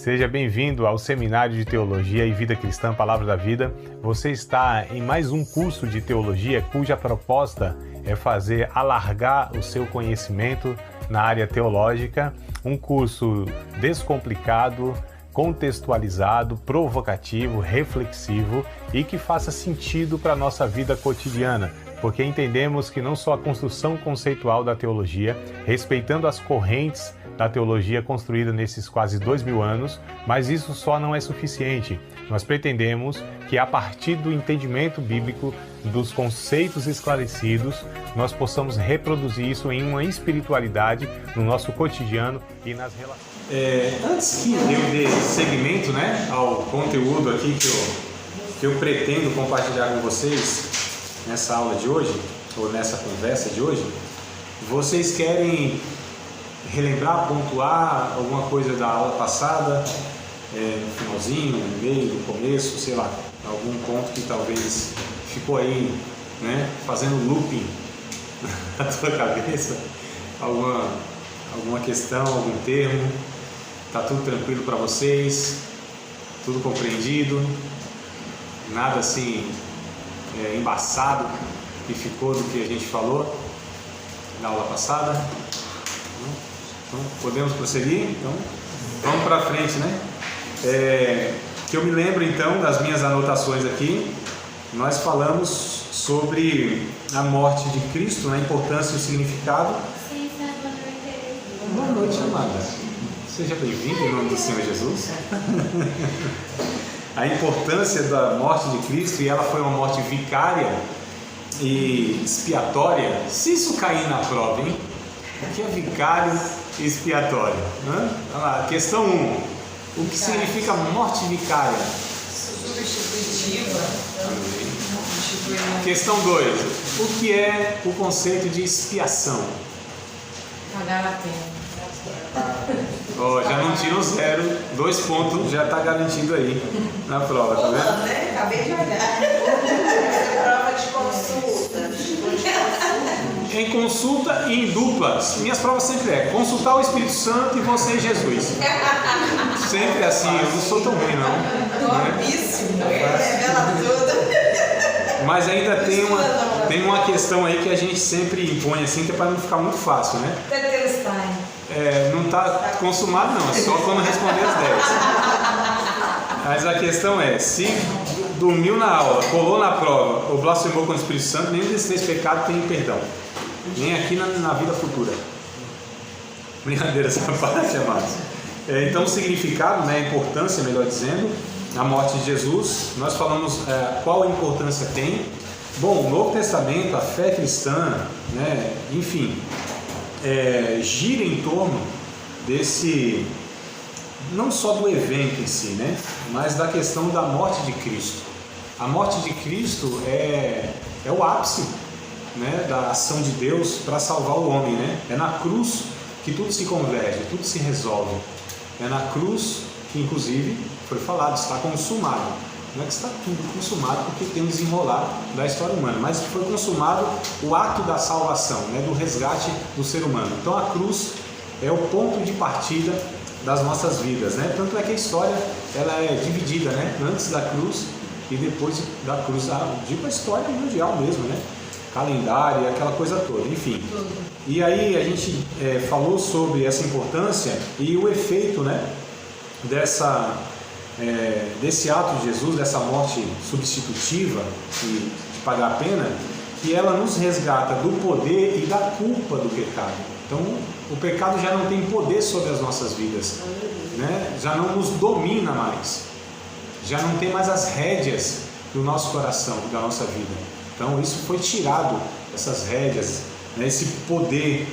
Seja bem-vindo ao Seminário de Teologia e Vida Cristã Palavra da Vida. Você está em mais um curso de teologia cuja proposta é fazer alargar o seu conhecimento na área teológica, um curso descomplicado, contextualizado, provocativo, reflexivo e que faça sentido para a nossa vida cotidiana, porque entendemos que não só a construção conceitual da teologia, respeitando as correntes da teologia construída nesses quase 2000 anos, mas isso só não é suficiente. Nós pretendemos que a partir do entendimento bíblico, dos conceitos esclarecidos, nós possamos reproduzir isso em uma espiritualidade no nosso cotidiano e nas relações. Antes que eu dê seguimento, ao conteúdo aqui que eu pretendo compartilhar com vocês nessa aula de hoje, ou nessa conversa de hoje, vocês querem relembrar, pontuar alguma coisa da aula passada, no finalzinho, no meio, no começo, sei lá, algum ponto que talvez ficou aí, fazendo looping na tua cabeça, alguma questão, algum termo, tá tudo tranquilo para vocês, tudo compreendido, nada assim embaçado que ficou do que a gente falou na aula passada. Então, podemos prosseguir? Então, vamos para frente, que eu me lembro então das minhas anotações aqui. Nós falamos sobre a morte de Cristo, a importância e o significado. Boa noite, amada. Seja bem-vindo em nome do Senhor Jesus. A importância da morte de Cristo, e ela foi uma morte vicária e expiatória. Se isso cair na prova, hein? O que é vicário e expiatório? Olha lá, questão 1. O que significa morte vicária? Substitutiva. Questão 2. O que é o conceito de expiação? Pagar a pena. Já não tiram 0, 2 pontos, já está garantido aí na prova, tá vendo? Acabei de olhar. Prova de consulta. Em consulta e em duplas. Minhas provas sempre consultar o Espírito Santo e você e Jesus. Sempre assim, eu não sou tão ruim não. Topíssimo, revela tudo. Mas ainda tem uma questão aí que a gente sempre impõe assim, que é para não ficar muito fácil, Tetelstein. Não está consumado não, é só quando responder as 10. Mas a questão é, se dormiu na aula, colou na prova ou blasfemou contra o Espírito Santo, nenhum desses 3 pecados tem perdão. Nem aqui na vida futura. Brincadeira essa parte, amados. Então o significado, a importância, melhor dizendo, a morte de Jesus, nós falamos qual a importância tem. Bom, o Novo Testamento, a fé cristã, enfim, gira em torno desse, não só do evento em si, mas da questão da morte de Cristo. A morte de Cristo é o ápice da ação de Deus para salvar o homem, É na cruz que tudo se converge, tudo se resolve. É na cruz que, inclusive, foi falado, está consumado. Não é que está tudo consumado porque tem um desenrolar da história humana, mas foi consumado o ato da salvação, do resgate do ser humano. Então a cruz é o ponto de partida das nossas vidas, Tanto é que a história ela é dividida, Antes da cruz e depois da cruz, digo a história mundial mesmo, Calendário, aquela coisa toda, enfim. E aí a gente falou sobre essa importância e o efeito, desse ato de Jesus, dessa morte substitutiva de pagar a pena, que ela nos resgata do poder e da culpa do pecado. Então o pecado já não tem poder sobre as nossas vidas, já não nos domina mais, já não tem mais as rédeas do nosso coração, da nossa vida. Então isso foi tirado, essas rédeas, esse poder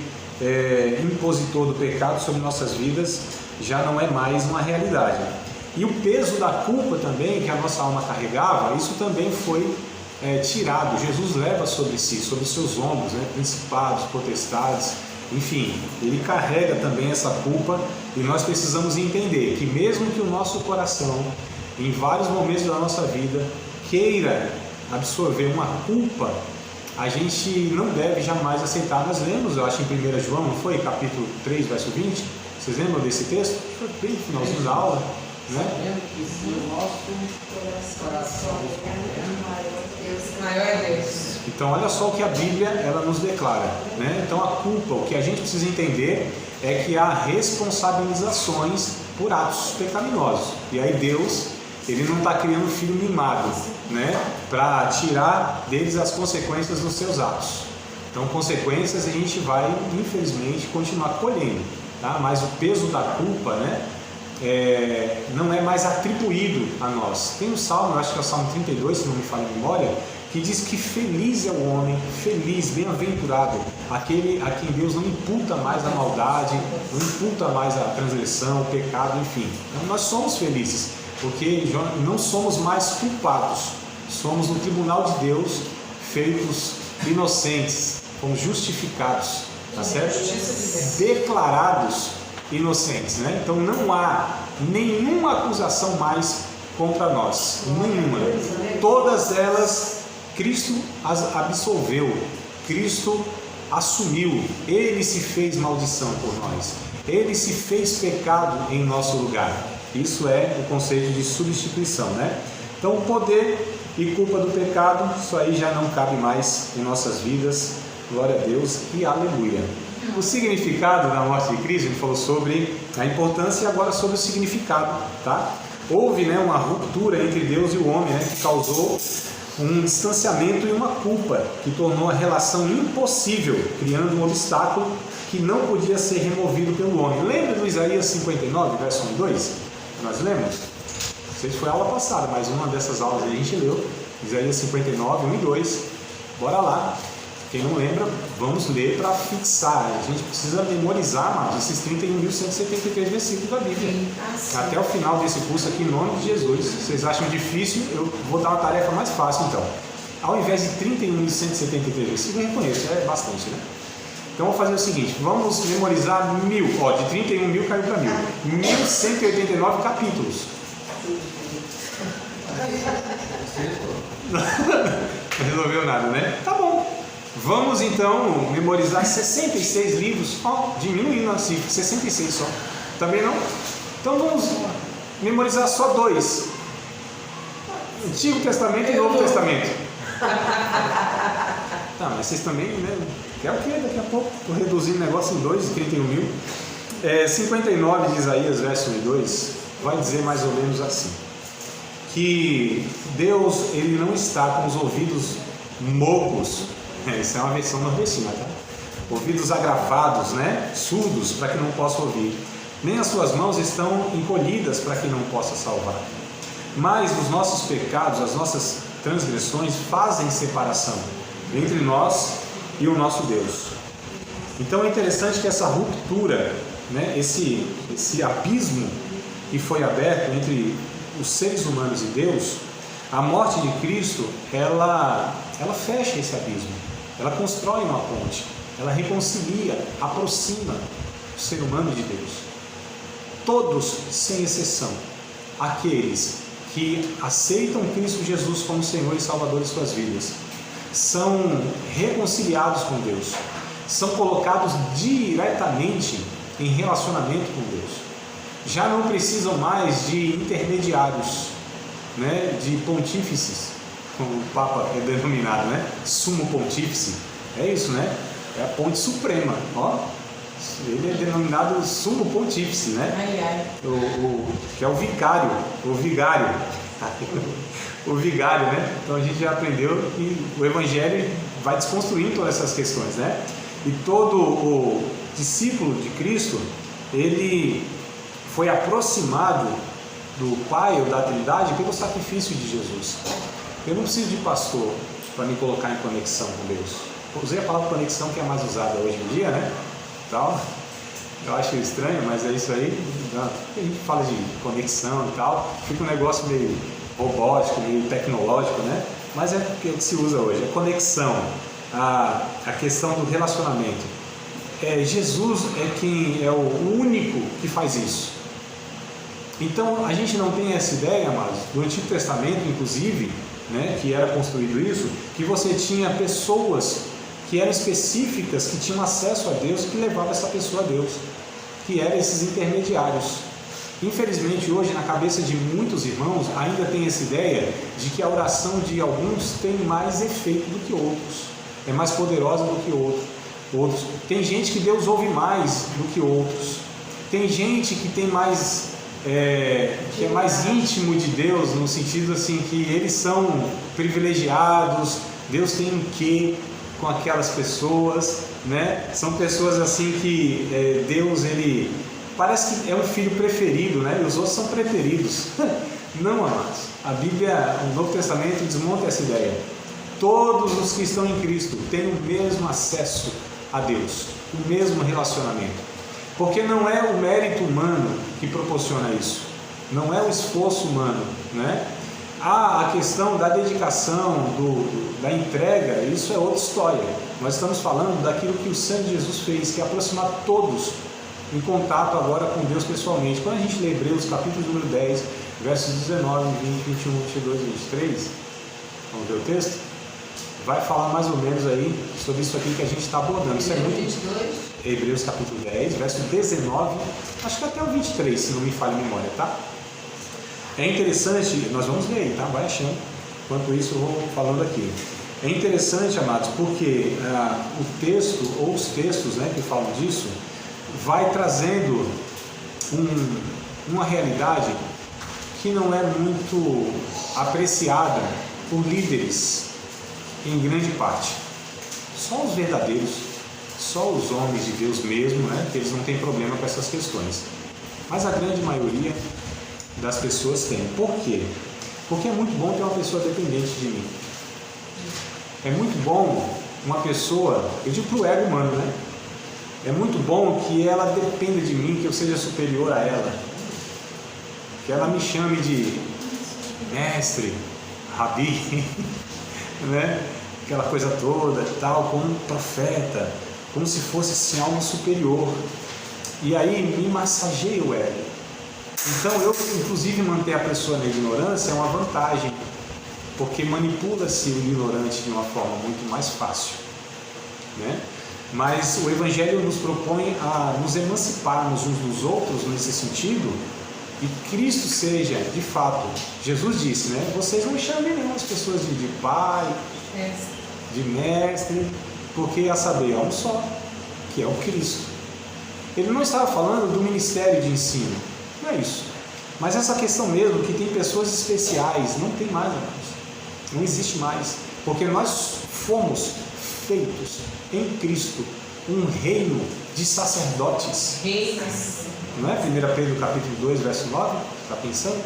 impositor do pecado sobre nossas vidas já não é mais uma realidade. E o peso da culpa também, que a nossa alma carregava, isso também foi tirado. Jesus leva sobre si, sobre seus ombros, principados, potestades, enfim, ele carrega também essa culpa e nós precisamos entender que mesmo que o nosso coração, em vários momentos da nossa vida, queira absorver uma culpa, a gente não deve jamais aceitar. Nós lemos, eu acho, em 1 João, não foi? Capítulo 3, verso 20. Vocês lembram desse texto? Foi bem no finalzinho da aula. né? Sabendo que se o nosso coração Maior é Deus. Então olha só o que a Bíblia ela nos declara, né? Então a culpa, o que a gente precisa entender é que há responsabilizações por atos pecaminosos. E aí Deus, ele não está criando filho mimado, né? Para tirar deles as consequências dos seus atos. Então consequências a gente vai, infelizmente, continuar colhendo, tá? Mas o peso da culpa, né? Não é mais atribuído a nós. Tem um salmo, eu acho que é o Salmo 32, se não me falha a memória, que diz que feliz é o homem, feliz, bem-aventurado, aquele a quem Deus não imputa mais a maldade, não imputa mais a transgressão, o pecado, enfim. Então, nós somos felizes, porque não somos mais culpados, somos no tribunal de Deus feitos inocentes, fomos justificados, tá certo? Declarados inocentes, né? Então não há nenhuma acusação mais contra nós, nenhuma. Todas elas Cristo as absolveu, Cristo assumiu, Ele se fez maldição por nós, Ele se fez pecado em nosso lugar. Isso é o conceito de substituição, né? Então o poder e culpa do pecado, isso aí já não cabe mais em nossas vidas, glória a Deus e aleluia. O significado da morte de Cristo, ele falou sobre a importância e agora sobre o significado, tá? Houve, né, uma ruptura entre Deus e o homem, né, que causou um distanciamento e uma culpa, que tornou a relação impossível, criando um obstáculo que não podia ser removido pelo homem. Lembra do Isaías 59, verso 1 e 2? Nós lemos? Não sei se foi a aula passada, mas uma dessas aulas a gente leu, Isaías 59, 1 e 2. Bora lá. Quem não lembra, vamos ler para fixar. A gente precisa memorizar, mas esses 31.173 versículos da Bíblia. Até o final desse curso aqui, em nome de Jesus. Vocês acham difícil? Eu vou dar uma tarefa mais fácil então. Ao invés de 31.173 versículos, eu reconheço, é bastante, né? Então vamos fazer o seguinte, vamos memorizar 1000, ó, de 31.000 caiu para 1000. 1189 capítulos. Não resolveu nada, né? Tá bom. Vamos então memorizar 66 livros, diminuindo assim, 66 só. Também não? Então vamos memorizar só 2: Antigo Testamento e Novo Testamento. Tá, mas vocês também, né? Quer o quê? Daqui a pouco estou reduzindo o negócio em 2, 31.000. 59 de Isaías, verso 1 e 2, vai dizer mais ou menos assim: que Deus, ele não está com os ouvidos mocos. Isso é uma versão nordestina, tá? Ouvidos agravados, né? Surdos, para que não possa ouvir. Nem as suas mãos estão encolhidas para que não possa salvar. Mas os nossos pecados, as nossas transgressões fazem separação entre nós e o nosso Deus. Então é interessante que essa ruptura, né? Esse abismo que foi aberto entre os seres humanos e Deus, a morte de Cristo, ela fecha esse abismo. Ela constrói uma ponte, ela reconcilia, aproxima o ser humano de Deus. Todos, sem exceção, aqueles que aceitam Cristo Jesus como Senhor e Salvador de suas vidas, são reconciliados com Deus, são colocados diretamente em relacionamento com Deus. Já não precisam mais de intermediários, né, de pontífices, como o Papa é denominado, né? Sumo pontífice, é isso, né? É a ponte suprema, ó. Ele é denominado sumo pontífice, né? Que é o vigário, o vigário, né? Então a gente já aprendeu que o Evangelho vai desconstruindo todas essas questões, né? E todo o discípulo de Cristo, ele foi aproximado do Pai ou da Trindade pelo sacrifício de Jesus. Eu não preciso de pastor para me colocar em conexão com Deus. Usei a palavra conexão, que é mais usada hoje em dia, né? Tal. Eu acho estranho, mas é isso aí. A gente fala de conexão e tal, fica um negócio meio robótico, meio tecnológico, né? Mas é o que se usa hoje, é conexão, a questão do relacionamento. Jesus é quem é o único que faz isso. Então a gente não tem essa ideia, amados, do Antigo Testamento, inclusive, né, que era construído isso, que você tinha pessoas que eram específicas, que tinham acesso a Deus, que levavam essa pessoa a Deus, que eram esses intermediários. Infelizmente hoje na cabeça de muitos irmãos ainda tem essa ideia de que a oração de alguns tem mais efeito do que outros, é mais poderosa do que outros. Tem gente que Deus ouve mais do que outros, tem gente que tem mais que é mais íntimo de Deus, no sentido assim que eles são privilegiados, Deus tem um quê com aquelas pessoas, né? São pessoas assim que Deus, ele parece que é um filho preferido, né? E os outros são preferidos. Não, amados. A Bíblia, o Novo Testamento desmonta essa ideia. Todos os que estão em Cristo têm o mesmo acesso a Deus, o mesmo relacionamento. Porque não é o mérito humano que proporciona isso, não é o esforço humano, né? A questão da dedicação, da entrega, isso é outra história. Nós estamos falando daquilo que o sangue de Jesus fez, que é aproximar todos em contato agora com Deus pessoalmente. Quando a gente lê Hebreus capítulo número 10, versos 19, 20, 21, 22 e 23, vamos ver o texto? Vai falar mais ou menos aí sobre isso aqui que a gente está abordando. Isso é muito... 22. Hebreus capítulo 10, verso 19, acho que até o 23, se não me falha a memória, tá? É interessante, nós vamos ler aí, tá? Vai achando. Enquanto isso eu vou falando aqui. É interessante, amados, porque o texto, ou os textos, né, que falam disso, vai trazendo uma realidade que não é muito apreciada por líderes, em grande parte. Só os verdadeiros, só os homens de Deus mesmo, né, que eles não têm problema com essas questões. Mas a grande maioria das pessoas tem. Por quê? Porque é muito bom ter uma pessoa dependente de mim. É muito bom uma pessoa, eu digo para o ego humano, né? É muito bom que ela dependa de mim, que eu seja superior a ela. Que ela me chame de mestre, rabi, né? Aquela coisa toda, tal, como um profeta, como se fosse assim, algo superior. E aí me massageia o ego. Então eu, inclusive, manter a pessoa na ignorância é uma vantagem, porque manipula-se o ignorante de uma forma muito mais fácil, né? Mas o Evangelho nos propõe a nos emanciparmos uns dos outros nesse sentido, e Cristo seja, de fato, Jesus disse, né? Vocês não chamem nenhum as pessoas de pai, de mestre, porque a saber há um só, que é o Cristo. Ele não estava falando do ministério de ensino, não é isso. Mas essa questão mesmo, que tem pessoas especiais, não tem mais, não existe mais, porque nós fomos feitos em Cristo um reino de sacerdotes. Reis. Não é? 1 Pedro capítulo 2, verso 9, está pensando?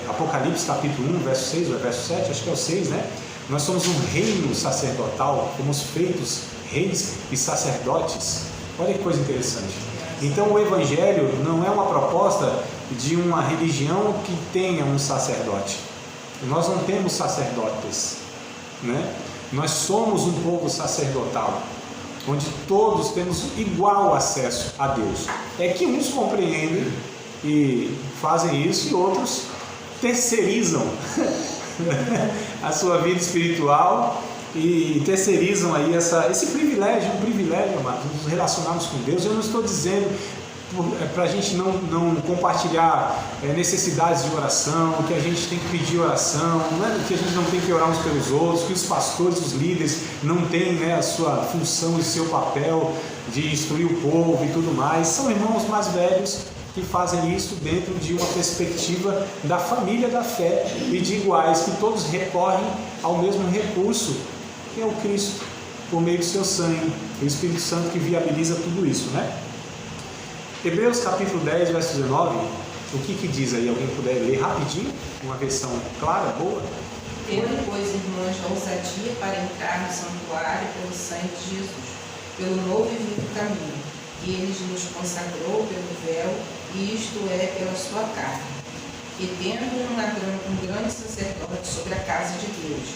Apocalipse capítulo 1, verso 6 ou verso 7, acho que é o 6, né? Nós somos um reino sacerdotal, fomos feitos reis e sacerdotes. Olha que coisa interessante. Então o Evangelho não é uma proposta de uma religião que tenha um sacerdote. Nós não temos sacerdotes, né? Nós somos um povo sacerdotal, onde todos temos igual acesso a Deus. É que uns compreendem e fazem isso e outros terceirizam a sua vida espiritual e terceirizam aí esse privilégio, amados, nos relacionarmos com Deus. Eu não estou dizendo para a gente não compartilhar necessidades de oração, que a gente tem que pedir oração, não é que a gente não tem que orar uns pelos outros, que os pastores, os líderes não têm, né, a sua função e seu papel de instruir o povo e tudo mais. São irmãos mais velhos que fazem isso dentro de uma perspectiva da família da fé e de iguais, que todos recorrem ao mesmo recurso, que é o Cristo, por meio do seu sangue, o Espírito Santo que viabiliza tudo isso, né? Hebreus capítulo 10, verso 19, o que diz aí? Alguém puder ler rapidinho, uma versão clara, boa? Tendo, pois, irmãos, ousadia para entrar no santuário pelo sangue de Jesus, pelo novo e vivo caminho, que ele nos consagrou pelo véu, e isto é, pela sua carne, que tendo um grande sacerdote sobre a casa de Deus,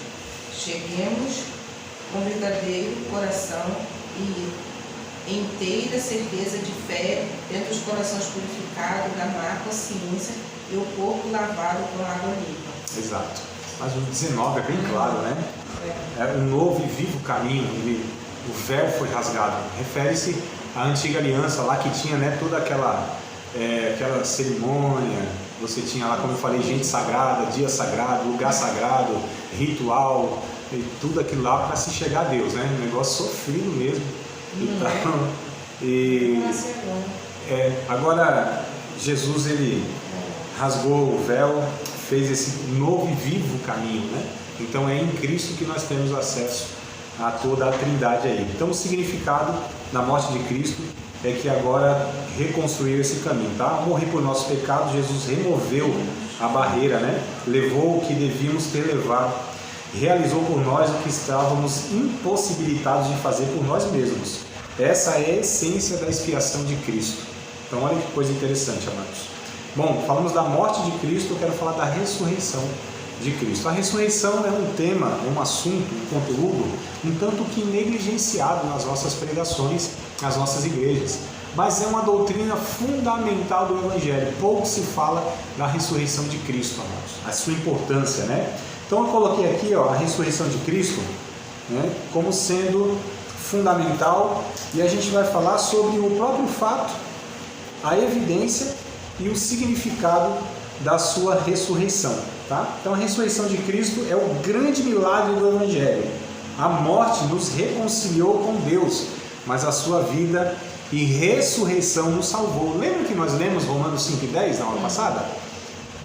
cheguemos com verdadeiro coração e inteira certeza de fé, tendo os corações purificados da má consciência e o corpo lavado com água limpa. Exato. Mas o 19 é bem claro, né? É um novo e vivo caminho, o véu foi rasgado. Refere-se à antiga aliança lá que tinha, né, toda aquela aquela cerimônia, você tinha lá, como eu falei, gente sagrada, dia sagrado, lugar sagrado, ritual, e tudo aquilo lá para se chegar a Deus, né? Um negócio sofrido mesmo. Então, agora Jesus, ele rasgou o véu, fez esse novo e vivo caminho, né? Então é em Cristo que nós temos acesso a toda a Trindade aí. Então o significado da morte de Cristo é que agora reconstruiu esse caminho, tá? Ao morrer por nossos pecados, Jesus removeu a barreira, né? Levou o que devíamos ter levado, realizou por nós o que estávamos impossibilitados de fazer por nós mesmos. Essa é a essência da expiação de Cristo. Então olha que coisa interessante, amados. Bom, falamos da morte de Cristo, eu quero falar da ressurreição de Cristo. A ressurreição é um tema, um assunto, um conteúdo um tanto que negligenciado nas nossas pregações, nas nossas igrejas. Mas é uma doutrina fundamental do Evangelho. Pouco se fala da ressurreição de Cristo, amados. A sua importância, né? Então eu coloquei aqui, a ressurreição de Cristo, né, como sendo fundamental, e a gente vai falar sobre o próprio fato, a evidência e o significado da sua ressurreição, tá? Então a ressurreição de Cristo é o grande milagre do Evangelho. A morte nos reconciliou com Deus, mas a sua vida e ressurreição nos salvou. Lembra que nós lemos Romanos 5:10 na aula passada?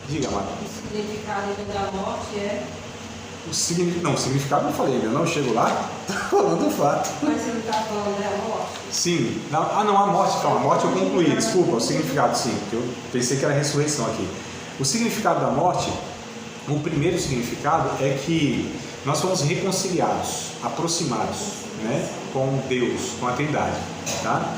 Diga, Amado. O significado da morte é... O significado não falei, eu não chego lá, estou falando do fato. Mas você não está falando da morte? Sim. A morte, calma, a morte eu concluí, desculpa, o significado sim, porque eu pensei que era ressurreição aqui. O significado da morte, o primeiro significado é que nós fomos reconciliados, aproximados, né, com Deus, com a Trindade, tá?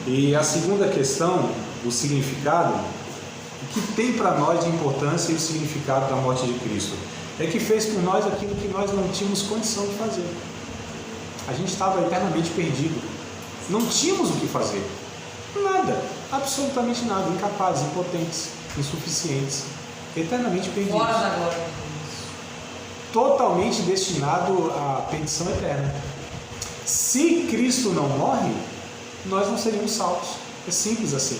E a segunda questão, o significado, o que tem para nós de importância e o significado da morte de Cristo, é que fez por nós aquilo que nós não tínhamos condição de fazer. A gente estava eternamente perdido, não tínhamos o que fazer, nada, absolutamente nada, incapazes, impotentes, insuficientes, eternamente perdidos. Fora da glória. Totalmente destinado à perdição eterna. Se Cristo não morre, nós não seríamos salvos. É simples assim.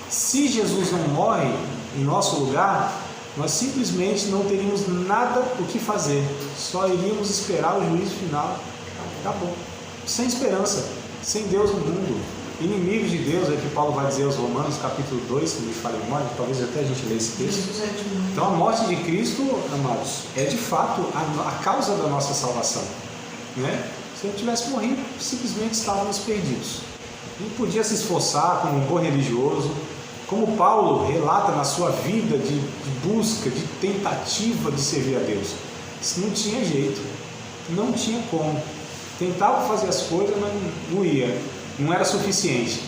Se Jesus não morre em nosso lugar, nós simplesmente não teríamos nada o que fazer. Só iríamos esperar o juízo final. Acabou. Sem esperança, sem Deus no mundo. Inimigos de Deus, é que Paulo vai dizer aos Romanos, capítulo 2, que me falha a memória, talvez até a gente leia esse texto. Então a morte de Cristo, amados, é de fato a causa da nossa salvação, né? Se ele tivesse morrido, simplesmente estávamos perdidos. Não podia se esforçar como um bom religioso, como Paulo relata na sua vida de busca, de tentativa de servir a Deus. Isso não tinha jeito, não tinha como. Tentava fazer as coisas, mas não ia. Não era suficiente.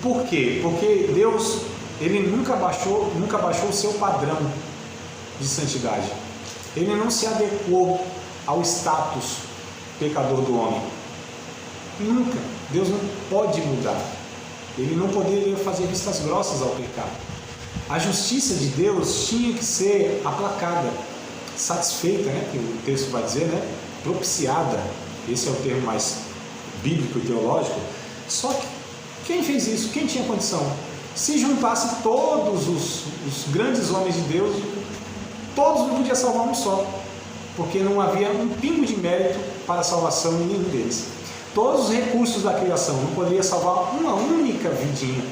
Por quê? Porque Deus, ele nunca baixou o seu padrão de santidade. Ele não se adequou ao status pecador do homem. Nunca. Deus não pode mudar. Ele não poderia fazer vistas grossas ao pecado. A justiça de Deus tinha que ser aplacada, satisfeita, né? Que o texto vai dizer, né? Propiciada. Esse é o termo mais bíblico e teológico. Só que quem fez isso? Quem tinha condição? Se juntasse todos os grandes homens de Deus, todos não podiam salvar um só, porque não havia um pingo de mérito para a salvação em nenhum deles. Todos os recursos da criação não poderia salvar uma única vidinha,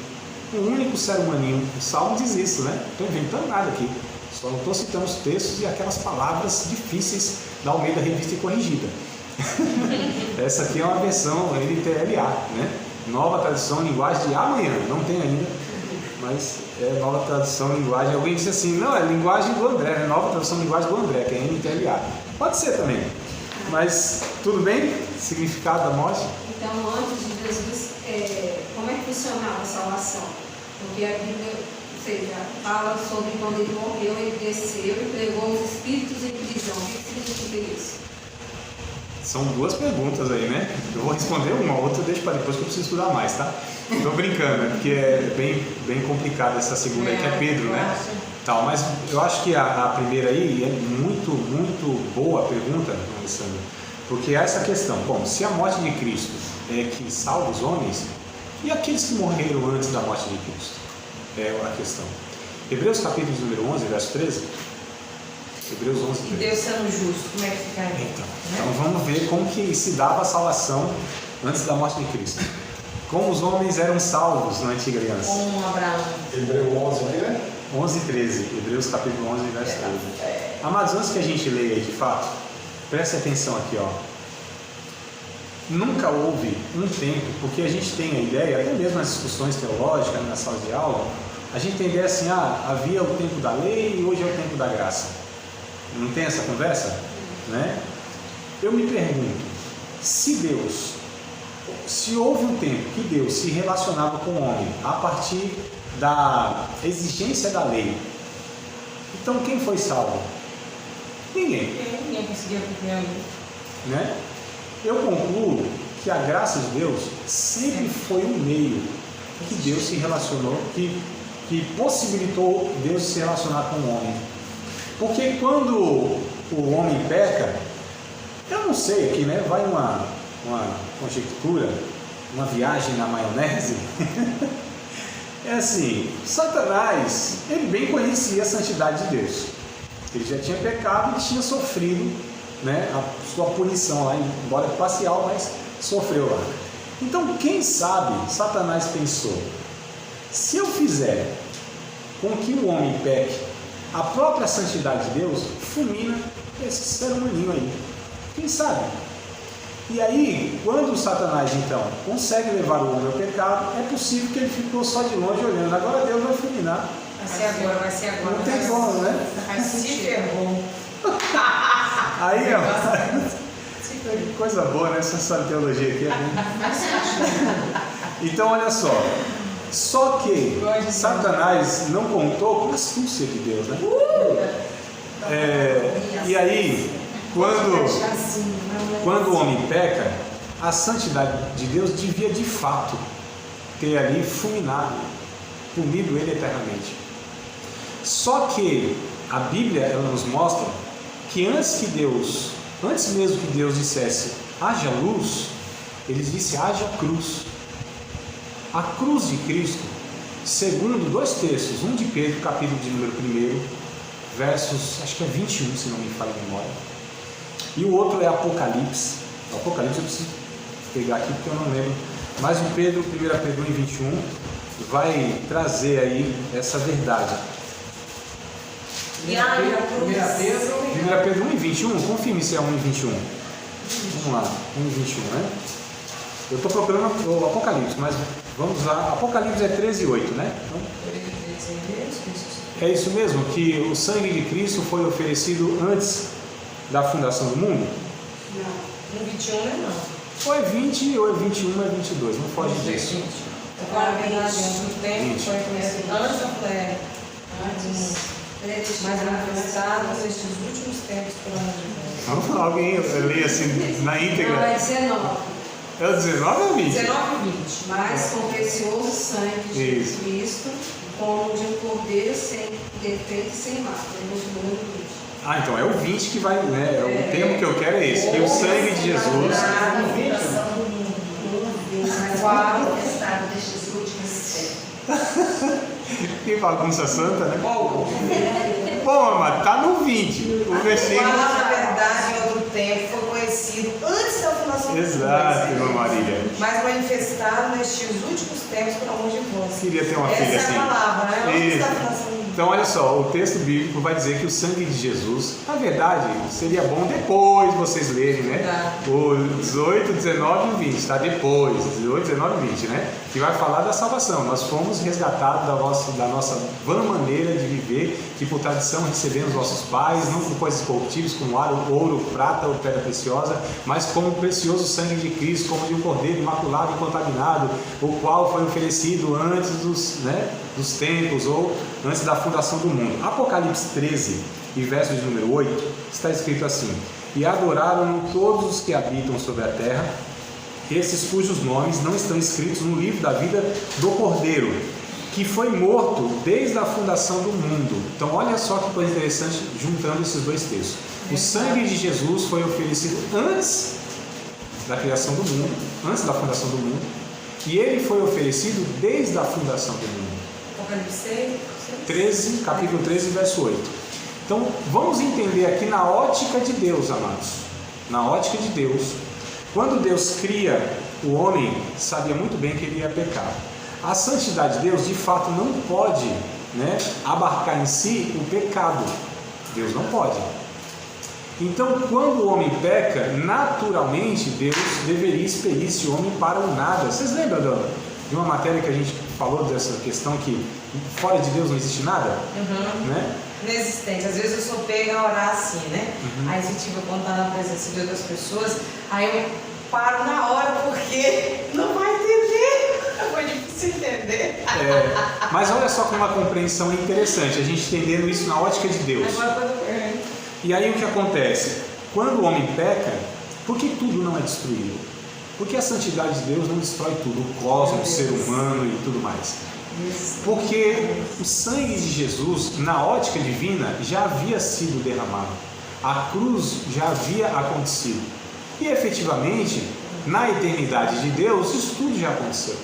um único ser humaninho. O Salmo diz isso, né? Não estou inventando nada aqui, só não estou citando os textos e aquelas palavras difíceis da Almeida Revista e Corrigida. Essa aqui é uma versão NTLA, né? Nova tradução linguagem de amanhã, não tem ainda, mas é nova tradução linguagem. Alguém disse assim, não, é linguagem do André, né? Nova tradução linguagem do André, que é NTLA. Pode ser também, mas tudo bem? Significado da morte? Então, antes de Jesus, como é que funcionava a salvação? Porque a Bíblia, ou seja, fala sobre quando ele morreu, ele desceu e pregou os espíritos em prisão. O que significa isso? São duas perguntas aí, né? Eu vou responder uma, outra eu deixo para depois que eu preciso estudar mais, tá? Estou brincando, né? Porque é bem complicada essa segunda aí, que é Pedro, né? Tal, mas eu acho que a primeira aí é muito boa a pergunta, Alessandro, porque há essa questão. Bom, se a morte de Cristo é que salva os homens, e aqueles que morreram antes da morte de Cristo? é a questão. Hebreus capítulo número 11, verso 13. Hebreus 11, 13. E Deus sendo justo, como é que fica aí? Então vamos ver como que se dava a salvação antes da morte de Cristo. Como os homens eram salvos na antiga aliança. Com Abraão. Hebreus 11, né? 11 e 13. Hebreus capítulo 11, verso 13. Amados, antes que a gente leia aí de fato, preste atenção aqui, ó. Nunca houve um tempo, porque a gente tem a ideia, até mesmo nas discussões teológicas, na sala de aula, a gente tem a ideia assim, havia o tempo da lei e hoje é o tempo da graça. Não tem essa conversa? Né? Eu me pergunto, se houve um tempo que Deus se relacionava com o homem a partir da exigência da lei, então quem foi salvo? Ninguém. Ninguém conseguia cumprir a lei. Né? Eu concluo que a graça de Deus sempre foi um meio que Deus se relacionou, que possibilitou Deus se relacionar com o homem. Porque quando o homem peca, eu não sei aqui, né? Vai uma conjectura, uma viagem na maionese. É assim, Satanás, ele bem conhecia a santidade de Deus. Ele já tinha pecado e tinha sofrido, né, a sua punição lá, embora parcial, mas sofreu lá. Então, quem sabe, Satanás pensou, se eu fizer com que o homem peque, a própria santidade de Deus fulmina esse ser humaninho aí. Quem sabe? E aí, quando Satanás então consegue levar o homem ao pecado, é possível que ele ficou só de longe olhando. Agora Deus vai fulminar. Vai ser agora. Não tem como, né? Se ferrou. Aí, ó. Que coisa boa, né? Essa teologia aqui. Então, olha só. Só que Satanás não contou com a astúcia de Deus, né? E aí, quando o homem peca, a santidade de Deus devia de fato ter ali fulminado, punido ele eternamente. Só que a Bíblia ela nos mostra que antes mesmo que Deus dissesse haja luz, ele disse haja cruz. A cruz de Cristo, segundo dois textos, um de Pedro, capítulo de número 1, versos, acho que é 21, se não me falha a memória, e o outro é Apocalipse. Apocalipse eu preciso pegar aqui porque eu não lembro, mas o Pedro, 1 Pedro 1:21, vai trazer aí essa verdade. 1 Pedro 1:21, confirme se é 1:21. Vamos lá, 1:21, né? Eu estou procurando o Apocalipse, mas vamos lá. Apocalipse é 13:8, né? Então, é isso mesmo? Que o sangue de Cristo foi oferecido antes da fundação do mundo? Não. 21 não. Ou é 20, ou é 21, ou é 22, não foge disso. Agora, na verdade, o tempo foi conhecido antes da Flera. Mas manifestado nestes últimos tempos por onde vem. Alguém lê assim na íntegra? Não, é 19. É o 19 ou 20? 19 e 20. Mas com precioso sangue de Isso. Cristo, como de um cordeiro sem defeito e sem mácula. Ah, então é o 20 que vai, né? O termo que eu quero é esse, que o sangue de Jesus. Manifestado destes últimos tempos. Que bagunça santa, né? Bom, amado, tá no 20. O versículo. Na verdade, em outro tempo, foi conhecido antes da fundação do mundo. Exato, irmã Marília. Mas manifestado nestes últimos tempos por amor de vós. Queria ter uma Essa filha é assim. a palavra, né? Antes da Isso. fundação do mundo. Então, olha só, o texto bíblico vai dizer que o sangue de Jesus, na verdade, seria bom depois vocês lerem, né? O 18, 19 e 20, tá? Depois, 18, 19 e 20, né? Que vai falar da salvação. Nós fomos resgatados da nossa vã maneira de viver, que por tradição recebemos nossos pais, não por coisas corruptíveis como ouro, prata ou pedra preciosa, mas como o precioso sangue de Cristo, como de um cordeiro imaculado e contaminado, o qual foi oferecido antes dos tempos ou antes da fundação do mundo. Apocalipse 13 e verso de número 8 está escrito assim: e adoraram todos os que habitam sobre a terra, esses cujos nomes não estão escritos no livro da vida do Cordeiro, que foi morto desde a fundação do mundo. Então olha só que coisa interessante juntando esses dois textos. O sangue de Jesus foi oferecido antes da criação do mundo, antes da fundação do mundo, e ele foi oferecido desde a fundação do mundo. Apocalipse 13, capítulo 13, verso 8. Então, vamos entender aqui na ótica de Deus, amados. Na ótica de Deus. Quando Deus cria o homem, sabia muito bem que ele ia pecar. A santidade de Deus, de fato, não pode, né, abarcar em si o pecado. Deus não pode. Então, quando o homem peca, naturalmente, Deus deveria expelir esse homem para o nada. Vocês lembram de uma matéria que a gente falou dessa questão que fora de Deus não existe nada? Né? Inexistente. Às vezes eu sou pega a orar assim, né? Aí se tiver contar na presença de outras pessoas, aí eu paro na hora porque não vai entender. Foi difícil entender. Mas olha só como uma compreensão interessante, a gente entendendo isso na ótica de Deus. E aí o que acontece? Quando o homem peca, por que tudo não é destruído? Porque a santidade de Deus não destrói tudo, o cosmos, o ser humano e tudo mais. Porque o sangue de Jesus, na ótica divina, já havia sido derramado. A cruz já havia acontecido. E efetivamente, na eternidade de Deus, isso tudo já aconteceu.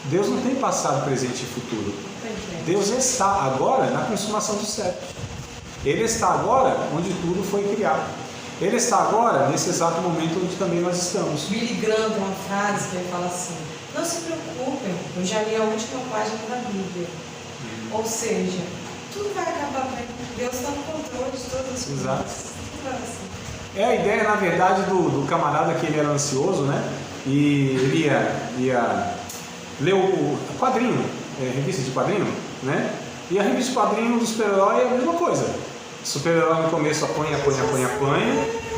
Deus não tem passado, presente e futuro. Deus está agora na consumação dos séculos. Ele está agora onde tudo foi criado. Ele está agora nesse exato momento onde também nós estamos. Billy Graham tem uma frase que ele fala assim: não se preocupem, eu já li a última página da Bíblia. Ou seja, tudo vai acabar bem. Deus está no controle de todas as coisas. Exato. Tudo vai assim. É a ideia, na verdade, do camarada que ele era ansioso, né? E ele ia ler o quadrinho, revista de quadrinho, né? E a revista de quadrinho do super-herói é a mesma coisa. O super-herói no começo apanha,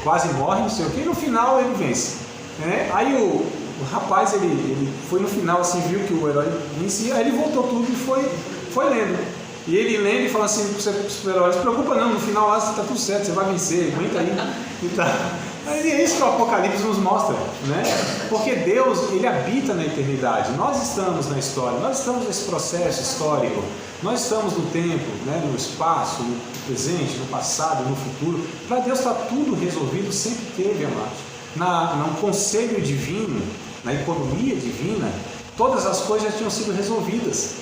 quase morre, não sei o que, e no final ele vence. Né? Aí o rapaz, ele foi no final, assim, viu que o herói vencia, aí ele voltou tudo e foi lendo. E ele lendo e falando assim pro super-herói: não se preocupa não, no final lá está tudo certo, você vai vencer, aguenta aí. E tá. Aí é isso que o Apocalipse nos mostra, né? Porque Deus, ele habita na eternidade. Nós estamos na história, nós estamos nesse processo histórico. Nós estamos no tempo, né, no espaço, no presente, no passado, no futuro. Para Deus está tudo resolvido, sempre teve, amados. No conselho divino, na economia divina, todas as coisas já tinham sido resolvidas.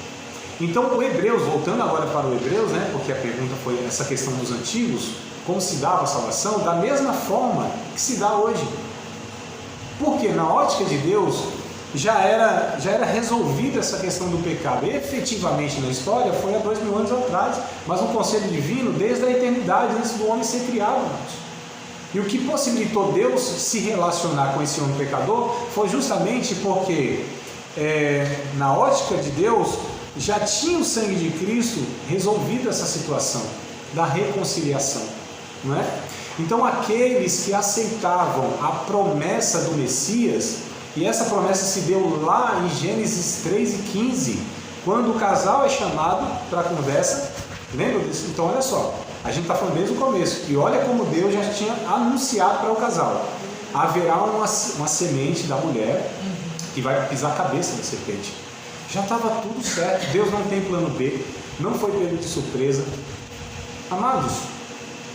Então o Hebreus, voltando agora para o Hebreus, né, porque a pergunta foi essa questão dos antigos, como se dava a salvação, da mesma forma que se dá hoje. Porque na ótica de Deus já era resolvida essa questão do pecado. Efetivamente na história foi há 2000 anos atrás, mas um conselho divino desde a eternidade, antes do homem ser criado. E o que possibilitou Deus se relacionar com esse homem pecador foi justamente porque na ótica de Deus já tinha o sangue de Cristo resolvido essa situação da reconciliação, não é? Então aqueles que aceitavam a promessa do Messias, e essa promessa se deu lá em Gênesis 3:15, quando o casal é chamado para a conversa, lembra disso? Então olha só, a gente está falando desde o começo, e olha como Deus já tinha anunciado para o casal: haverá uma semente da mulher que vai pisar a cabeça da serpente. Já estava tudo certo, Deus não tem plano B, não foi pego de surpresa. Amados,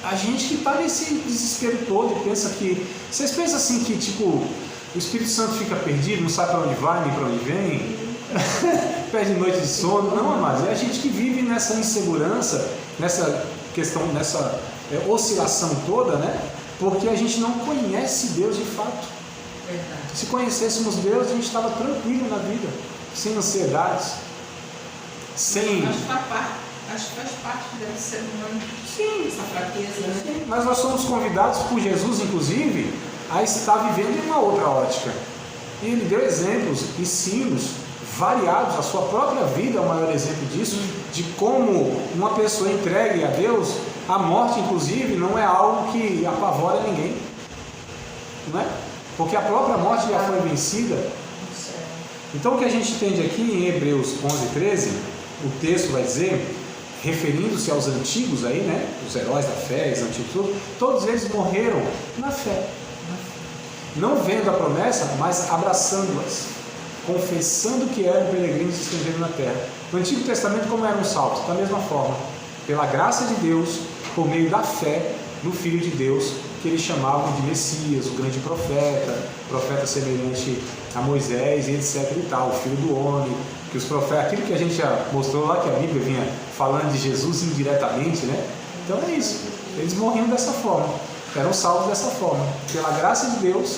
a gente que está nesse desespero todo e pensa que... Vocês pensam assim que, tipo, o Espírito Santo fica perdido, não sabe para onde vai, nem para onde vem, perde noite de sono? Não, amados, é a gente que vive nessa insegurança, nessa questão, nessa oscilação toda, né? Porque a gente não conhece Deus de fato. Verdade. Se conhecêssemos Deus, a gente estava tranquilo na vida, sem ansiedades, sem... Acho que faz parte do ser humano. Sim, essa fraqueza, né? Sim, mas nós somos convidados por Jesus, inclusive, a estar vivendo em uma outra ótica. E ele deu exemplos, ensinos variados. A sua própria vida é o maior exemplo disso, de como uma pessoa entregue a Deus, a morte, inclusive, não é algo que apavora ninguém, não é? Porque a própria morte já foi vencida. Então o que a gente entende aqui em Hebreus 11:13, o texto vai dizer, referindo-se aos antigos aí, né, os heróis da fé, os antigos, todos eles morreram na fé, não vendo a promessa, mas abraçando-as, confessando que eram peregrinos estrangeiros na terra. No Antigo Testamento, como eram salvos? Da mesma forma, pela graça de Deus, por meio da fé no Filho de Deus, que eles chamavam de Messias, o grande profeta semelhante a Moisés e etc e tal, o filho do homem, que os profetas, aquilo que a gente já mostrou lá, que a Bíblia vinha falando de Jesus indiretamente, né? Então é isso, eles morriam dessa forma, eram salvos dessa forma, pela graça de Deus,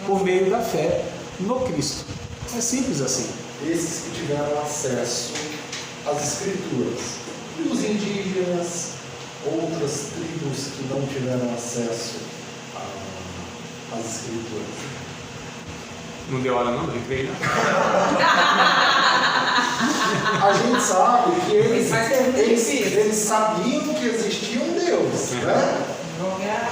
por meio da fé no Cristo. É simples assim. Esses que tiveram acesso às Escrituras, e os indígenas, outras tribos que não tiveram acesso às Escrituras. Não deu hora não do recreio, né? A gente sabe que eles sabiam que existia um Deus, né?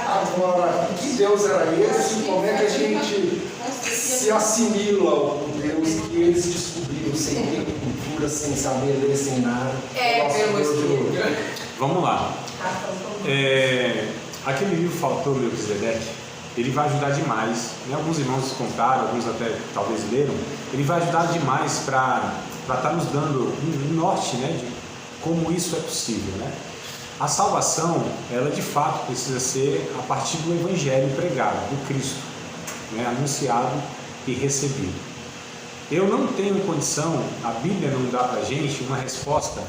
Agora, que Deus era esse? Como é que a gente se assimila ao Deus que eles descobriram sem ter cultura, sem saber ler, sem nada? Pelo Espírito. Vamos lá. Aquele livro Faltou Melquisedeque, ele vai ajudar demais, né? Alguns irmãos contaram, alguns até talvez leram, ele vai ajudar demais para estar nos dando um norte, né, de como isso é possível, né? A salvação, ela de fato precisa ser a partir do Evangelho pregado, do Cristo, né, anunciado e recebido. Eu não tenho condição, a Bíblia não dá para a gente uma resposta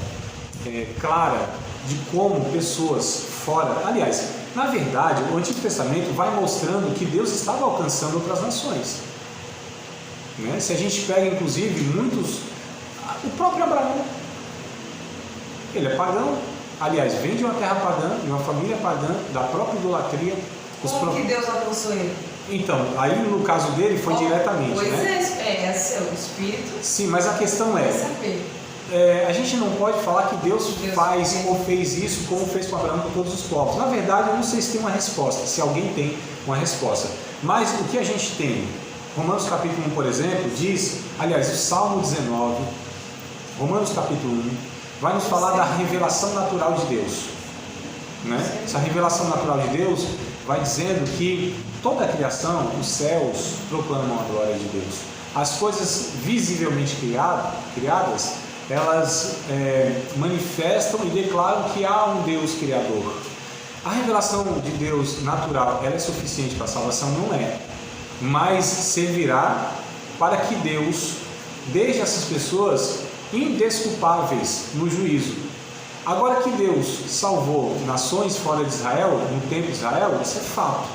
clara de como pessoas fora... Aliás, na verdade, o Antigo Testamento vai mostrando que Deus estava alcançando outras nações, né? Se a gente pega, inclusive, muitos... O próprio Abraão, ele é pagão, aliás, vem de uma terra pagã, de uma família pagã, da própria idolatria. Como que Deus alcançou ele? Então, aí no caso dele foi diretamente, pois né? é o Espírito. Sim, mas a questão a gente não pode falar que Deus faz ou fez isso como fez com Abraão com todos os povos. Na verdade, eu não sei se tem uma resposta, se alguém tem uma resposta. Mas o que a gente tem? Romanos capítulo 1, por exemplo, diz, aliás, o Salmo 19, Romanos capítulo 1, vai nos falar da revelação natural de Deus, né? Essa revelação natural de Deus vai dizendo que toda a criação, os céus, proclamam a glória de Deus. As coisas visivelmente criadas, elas manifestam e declaram que há um Deus criador. A revelação de Deus natural, ela é suficiente para a salvação? Não é. Mas servirá para que Deus deixe essas pessoas indesculpáveis no juízo. Agora que Deus salvou nações fora de Israel, no tempo de Israel, isso é fato.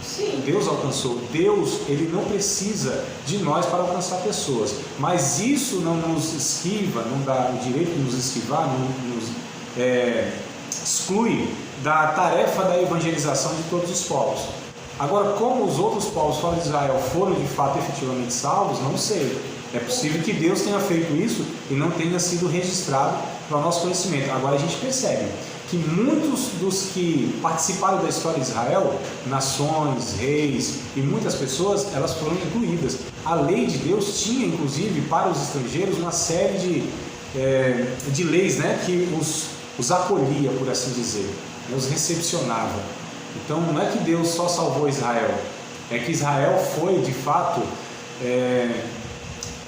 Sim. Deus alcançou. Deus, ele não precisa de nós para alcançar pessoas. Mas isso não nos esquiva, não dá o direito de nos esquivar, não nos exclui da tarefa da evangelização de todos os povos. Agora, como os outros povos fora de Israel foram de fato efetivamente salvos, não sei. É possível que Deus tenha feito isso e não tenha sido registrado para o nosso conhecimento. Agora a gente percebe que muitos dos que participaram da história de Israel, nações, reis e muitas pessoas, elas foram incluídas. A lei de Deus tinha, inclusive, para os estrangeiros, uma série de leis, né, que os acolhia, por assim dizer, né, os recepcionava. Então não é que Deus só salvou Israel, é que Israel foi, de fato,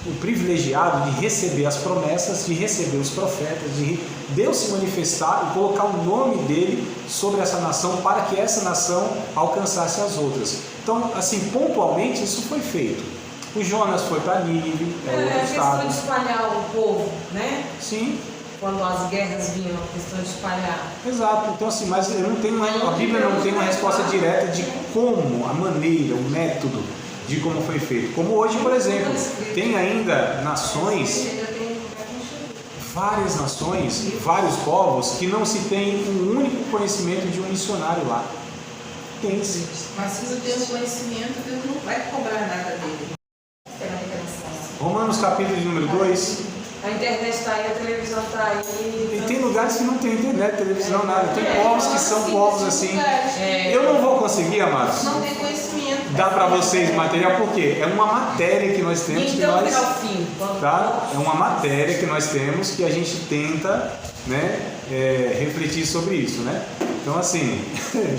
o privilegiado de receber as promessas, de receber os profetas, de Deus se manifestar e colocar o nome dele sobre essa nação para que essa nação alcançasse as outras. Então, assim, pontualmente isso foi feito. O Jonas foi para Nínive, outro estado. A questão de espalhar o povo, né? Sim. Quando as guerras vinham, a questão de espalhar. Exato. Então, assim, mas eu não tenho a Bíblia não tem uma resposta direta de como, a maneira, o método de como foi feito. Como hoje, por exemplo, tem ainda nações, várias nações, vários povos que não se tem um único conhecimento de um missionário lá. Tem sim. Mas se não tem o conhecimento, Deus não vai cobrar nada dele. Romanos capítulo de número 2. A internet está aí, a televisão está aí. E tem lugares que não tem internet, televisão, nada. Tem povos que são povos assim. Eu não vou conseguir, amados, não tem conhecimento. dar para vocês material, porque é uma matéria que nós temos. Então, que nós, ao fim, tá? É uma matéria que nós temos que a gente tenta, né, refletir sobre isso, né? Então, assim,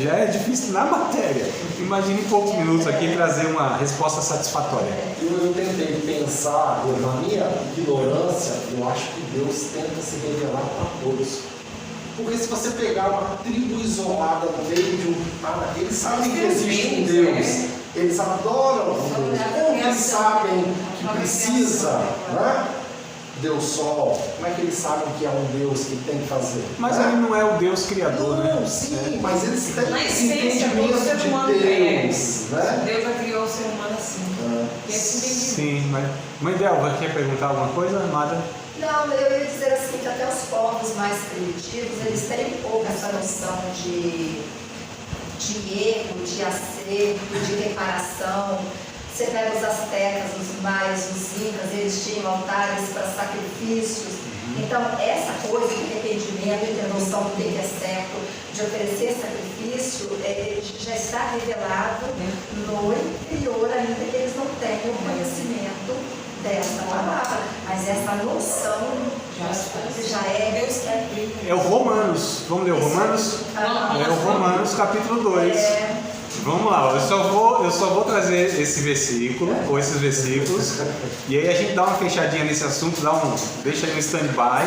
já é difícil na matéria. Imagine em poucos minutos aqui trazer uma resposta satisfatória. Eu tentei pensar, na minha ignorância, eu acho que Deus tenta se revelar para todos. Porque se você pegar uma tribo isolada no meio de eles sabem que existe um Deus. Eles adoram o Deus. Como eles sabem que precisa, né? Deus Sol, como é que eles sabem que é um Deus que tem que fazer? Mas ele não é o Deus criador, não, né? Sim, mas eles têm Na esse essência, todo entendimento ser de humano Deus, né? Deus já criou o ser humano assim. E esse entendimento. Sim, mas Mãe Delva, quer perguntar alguma coisa, amada? Não, eu ia dizer assim que até os povos mais primitivos, eles têm um pouco essa noção de erro, de acerto, de reparação. Você pega os astecas, os maias, os incas, eles tinham altares para sacrifícios. Então, essa coisa de arrependimento, de ter noção do que é certo, de oferecer sacrifício, já está revelado no interior, ainda que eles não tenham o conhecimento dessa palavra. Mas essa noção já é... É o Romanos. Vamos ler o Romanos? É o Romanos, capítulo 2. Vamos lá, eu só vou trazer esse versículo, ou esses versículos, e aí a gente dá uma fechadinha nesse assunto, deixa aí no stand-by,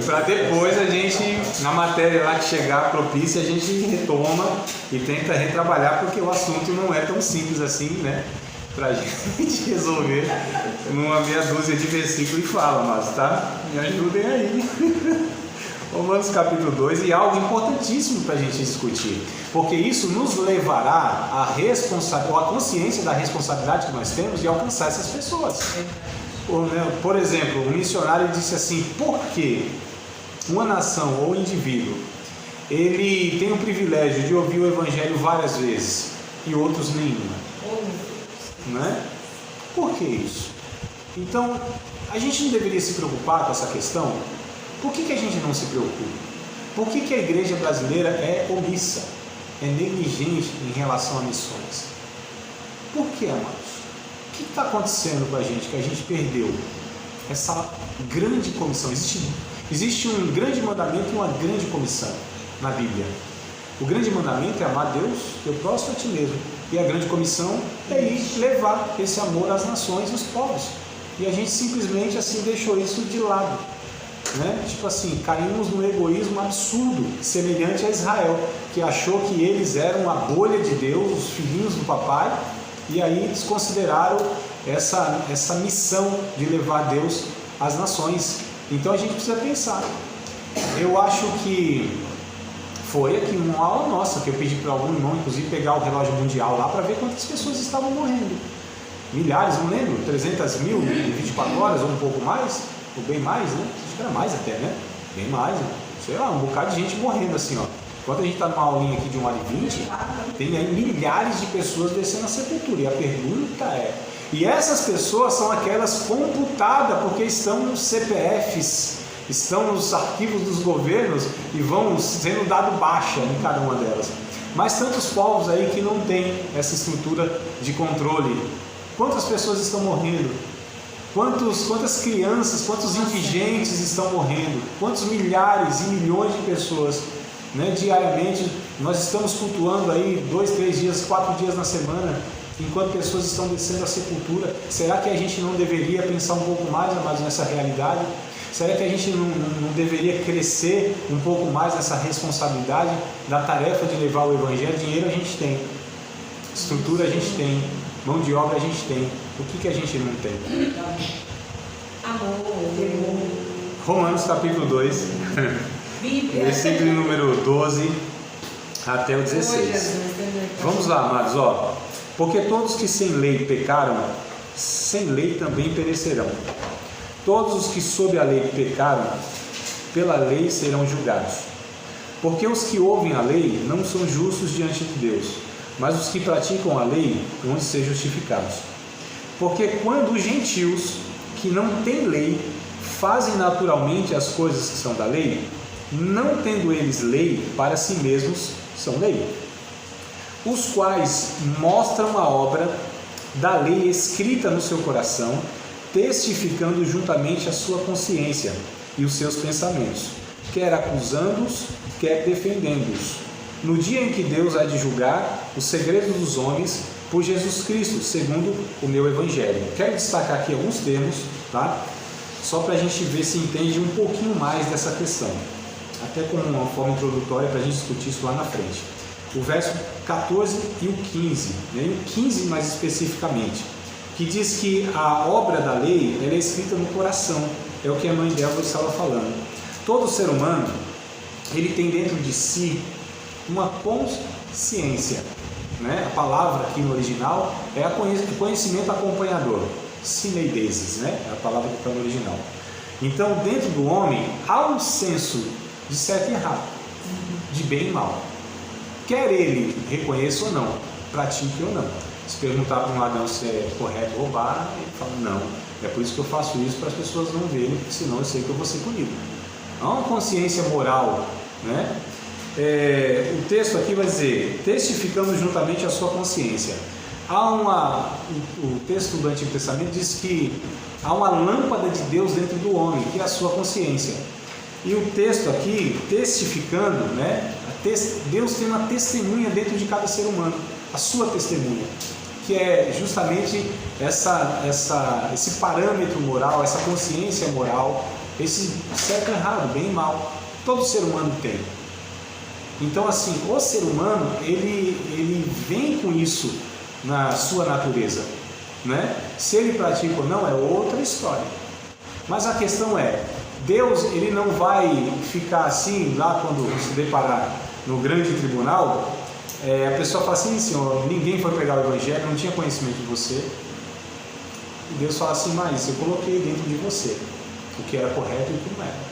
para depois a gente, na matéria lá que chegar propícia, a gente retoma e tenta retrabalhar, porque o assunto não é tão simples assim, né? Pra gente resolver numa meia dúzia de versículos e fala, mas tá? Me ajudem aí. Romanos capítulo 2, e algo importantíssimo para a gente discutir, porque isso nos levará à consciência da responsabilidade que nós temos de alcançar essas pessoas. Por exemplo, um missionário disse assim: por que uma nação ou indivíduo ele tem o privilégio de ouvir o evangelho várias vezes e outros nenhuma? Né? Por que isso? Então, a gente não deveria se preocupar com essa questão? Por que a gente não se preocupa? Por que a igreja brasileira é omissa, é negligente em relação a missões? Por que, amados? O que está acontecendo com a gente que a gente perdeu essa grande comissão? Existe um grande mandamento e uma grande comissão na Bíblia. O grande mandamento é amar Deus, teu próximo a ti mesmo. E a grande comissão é ir levar esse amor às nações e aos povos. E a gente simplesmente assim deixou isso de lado. Né? Tipo assim, caímos num egoísmo absurdo, semelhante a Israel, que achou que eles eram a bolha de Deus, os filhinhos do papai, e aí desconsideraram essa missão de levar Deus às nações. Então a gente precisa pensar. Eu acho que foi aqui uma aula nossa que eu pedi para algum irmão, inclusive, pegar o relógio mundial lá para ver quantas pessoas estavam morrendo. Milhares, não lembro, 300 mil em 24 horas ou um pouco mais, ou bem mais, né? Acho que era mais até, né? Bem mais, né? Sei lá, um bocado de gente morrendo assim, ó. Enquanto a gente está numa aulinha aqui de 1h20, tem aí milhares de pessoas descendo a sepultura. E a pergunta é: e essas pessoas são aquelas computadas porque estão nos CPFs, estão nos arquivos dos governos e vão sendo dado baixa em cada uma delas. Mas tantos povos aí que não têm essa estrutura de controle. Quantas pessoas estão morrendo? Quantas crianças, quantos indigentes estão morrendo? Quantos milhares e milhões de pessoas, né, diariamente? Nós estamos cultuando aí 2, 3 dias, 4 dias na semana, enquanto pessoas estão descendo à sepultura. Será que a gente não deveria pensar um pouco mais nessa realidade? Será que a gente não deveria crescer um pouco mais nessa responsabilidade da tarefa de levar o Evangelho? Dinheiro a gente tem, estrutura a gente tem, mão de obra a gente tem. O que a gente não tem? Amor. Romanos capítulo 2, versículo número 12 até o 16. Vamos lá, amados, ó. Porque todos que sem lei pecaram, sem lei também perecerão. Todos os que sob a lei pecaram, pela lei serão julgados. Porque os que ouvem a lei não são justos diante de Deus, mas os que praticam a lei vão ser justificados. Porque quando os gentios, que não têm lei, fazem naturalmente as coisas que são da lei, não tendo eles lei, para si mesmos são lei, os quais mostram a obra da lei escrita no seu coração, testificando juntamente a sua consciência e os seus pensamentos, quer acusando-os, quer defendendo-os, no dia em que Deus há de julgar os segredos dos homens por Jesus Cristo, segundo o meu Evangelho. Quero destacar aqui alguns termos, tá? Só para a gente ver se entende um pouquinho mais dessa questão. até como uma forma introdutória para a gente discutir isso lá na frente. O verso 14 e o 15, né? E o 15 mais especificamente, que diz que a obra da lei ela é escrita no coração, é o que a mãe dela estava falando. Todo ser humano, ele tem dentro de si uma consciência, né? A palavra aqui no original é conhecimento acompanhador, sineidesis, né? É a palavra que está no original. Então, dentro do homem, há um senso de certo e errado, de bem e mal. Quer ele reconheça ou não, pratique ou não. Se perguntar para um ladrão se é correto roubar, ele fala, não, é por isso que eu faço isso, para as pessoas não verem, porque senão eu sei que eu vou ser punido. Há uma consciência moral, né? O texto aqui vai dizer, testificando juntamente a sua consciência. O texto do Antigo Testamento diz que há uma lâmpada de Deus dentro do homem, que é a sua consciência. E o texto aqui, testificando, né? Deus tem uma testemunha dentro de cada ser humano, a sua testemunha, que é justamente esse parâmetro moral, essa consciência moral, esse certo e errado, bem e mal. Todo ser humano tem. Então, assim, o ser humano, ele vem com isso na sua natureza, né? Se ele pratica ou não é outra história. Mas a questão é, Deus, ele não vai ficar assim, lá quando se deparar no grande tribunal, a pessoa fala assim, Senhor, ninguém foi pregar o Evangelho, não tinha conhecimento de você. E Deus fala assim, mas eu coloquei dentro de você o que era correto e o que não era.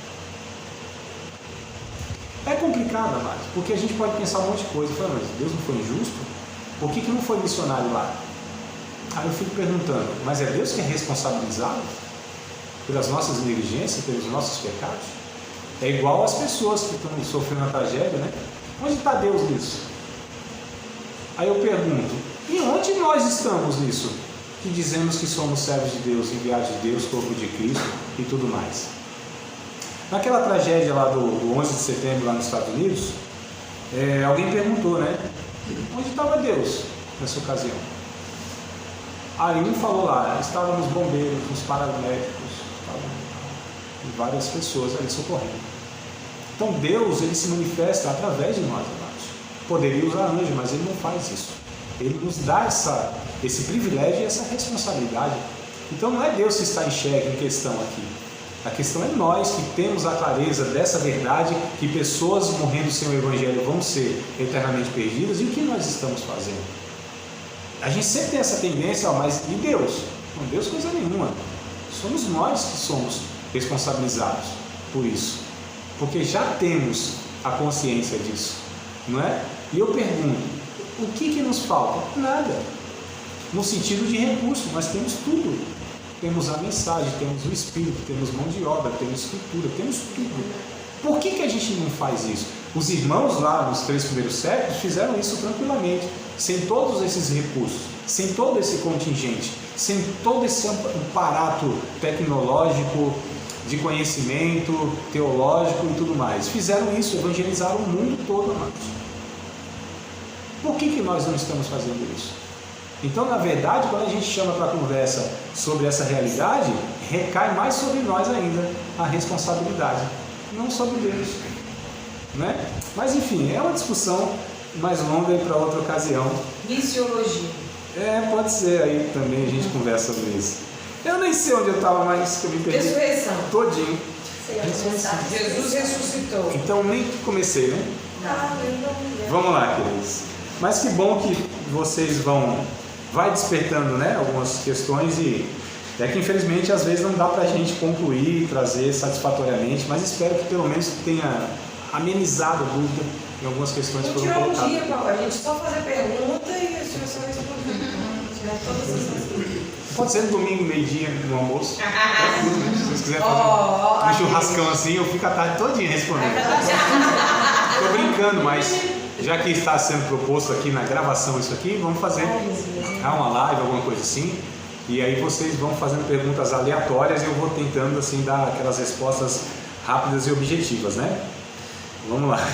É complicado, amados, porque a gente pode pensar um monte de coisa. Fala, mas Deus não foi injusto? Por que não foi missionário lá? Aí eu fico perguntando, mas é Deus que é responsabilizado pelas nossas negligências, pelos nossos pecados? É igual às pessoas que estão sofrendo a tragédia, né? Onde está Deus nisso? Aí eu pergunto, e onde nós estamos nisso? Que dizemos que somos servos de Deus, enviados de Deus, corpo de Cristo e tudo mais. Naquela tragédia lá do 11 de setembro lá nos Estados Unidos, alguém perguntou, né? Onde estava Deus nessa ocasião? Aí um falou lá, estavam os bombeiros, os paramédicos, e várias pessoas ali socorrendo. Então Deus, ele se manifesta através de nós, amados. Poderia usar anjo, mas ele não faz isso. Ele nos dá esse privilégio e essa responsabilidade. Então não é Deus que está em xeque, em questão aqui. A questão é nós que temos a clareza dessa verdade, que pessoas morrendo sem o Evangelho vão ser eternamente perdidas, e o que nós estamos fazendo? A gente sempre tem essa tendência, mas e Deus? Não, Deus coisa nenhuma. Somos nós que somos responsabilizados por isso, porque já temos a consciência disso, não é? E eu pergunto, o que nos falta? Nada. No sentido de recurso, nós temos tudo. Temos a mensagem, temos o Espírito, temos mão de obra, temos estrutura, temos tudo. Por que a gente não faz isso? Os irmãos lá nos 3 primeiros séculos fizeram isso tranquilamente, sem todos esses recursos, sem todo esse contingente, sem todo esse aparato tecnológico, de conhecimento, teológico e tudo mais. Fizeram isso, evangelizaram o mundo todo, amados. Por que nós não estamos fazendo isso? Então, na verdade, quando a gente chama para a conversa sobre essa realidade, recai mais sobre nós ainda a responsabilidade, não sobre Deus, né? Mas enfim, é uma discussão mais longa e para outra ocasião. Missiologia. Pode ser, aí também a gente conversa sobre isso. Eu nem sei onde eu estava, mas eu me perdi. Ressurreição. Todinho. Jesus ressuscitou. Então nem comecei, né? Não. Vamos lá, queridos. Mas que bom que vocês vai despertando, né, algumas questões, e é que infelizmente às vezes não dá pra gente concluir, trazer satisfatoriamente, mas espero que pelo menos tenha amenizado a dúvida em algumas questões que foram colocadas. Não tirar um dia, Paulo, a gente só fazer pergunta e o senhor só responder. Todas essas coisas. Pode ser no domingo, meio-dia, no almoço. Se vocês quiserem fazer um churrascão assim, eu fico a tarde todinha respondendo. Estou brincando, mas já que está sendo proposto aqui na gravação isso aqui, vamos fazer uma live, alguma coisa assim. E aí vocês vão fazendo perguntas aleatórias e eu vou tentando assim dar aquelas respostas rápidas e objetivas, né? Vamos lá.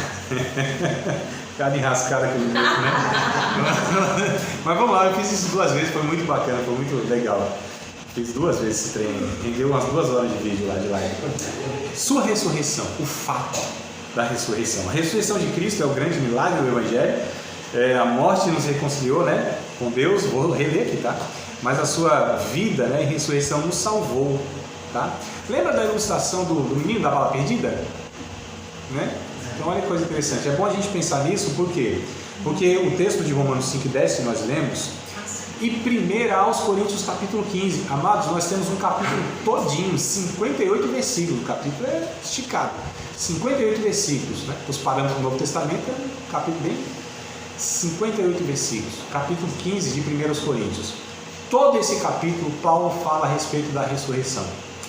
Cada enrascada que eu me meto, né? Mas vamos lá, eu fiz isso 2 vezes, foi muito bacana, foi muito legal. Fiz 2 vezes esse treino, rendeu umas 2 horas de vídeo lá de live. Sua ressurreição, o fato, da ressurreição. A ressurreição de Cristo é o grande milagre do Evangelho. A morte nos reconciliou, né, com Deus, vou reler aqui, tá? Mas a sua vida, né, e ressurreição nos salvou, tá? Lembra da ilustração do menino da bala perdida? Né? Então olha que coisa interessante. É bom a gente pensar nisso, por quê? Porque o texto de Romanos 5,10 que nós lemos, e 1 aos Coríntios capítulo 15, amados, nós temos um capítulo todinho, 58 versículos, o capítulo é esticado, 58 versículos, né? Os parâmetros do Novo Testamento é um capítulo bem, 58 versículos, capítulo 15 de 1 aos Coríntios. Todo esse capítulo, Paulo fala a respeito da ressurreição,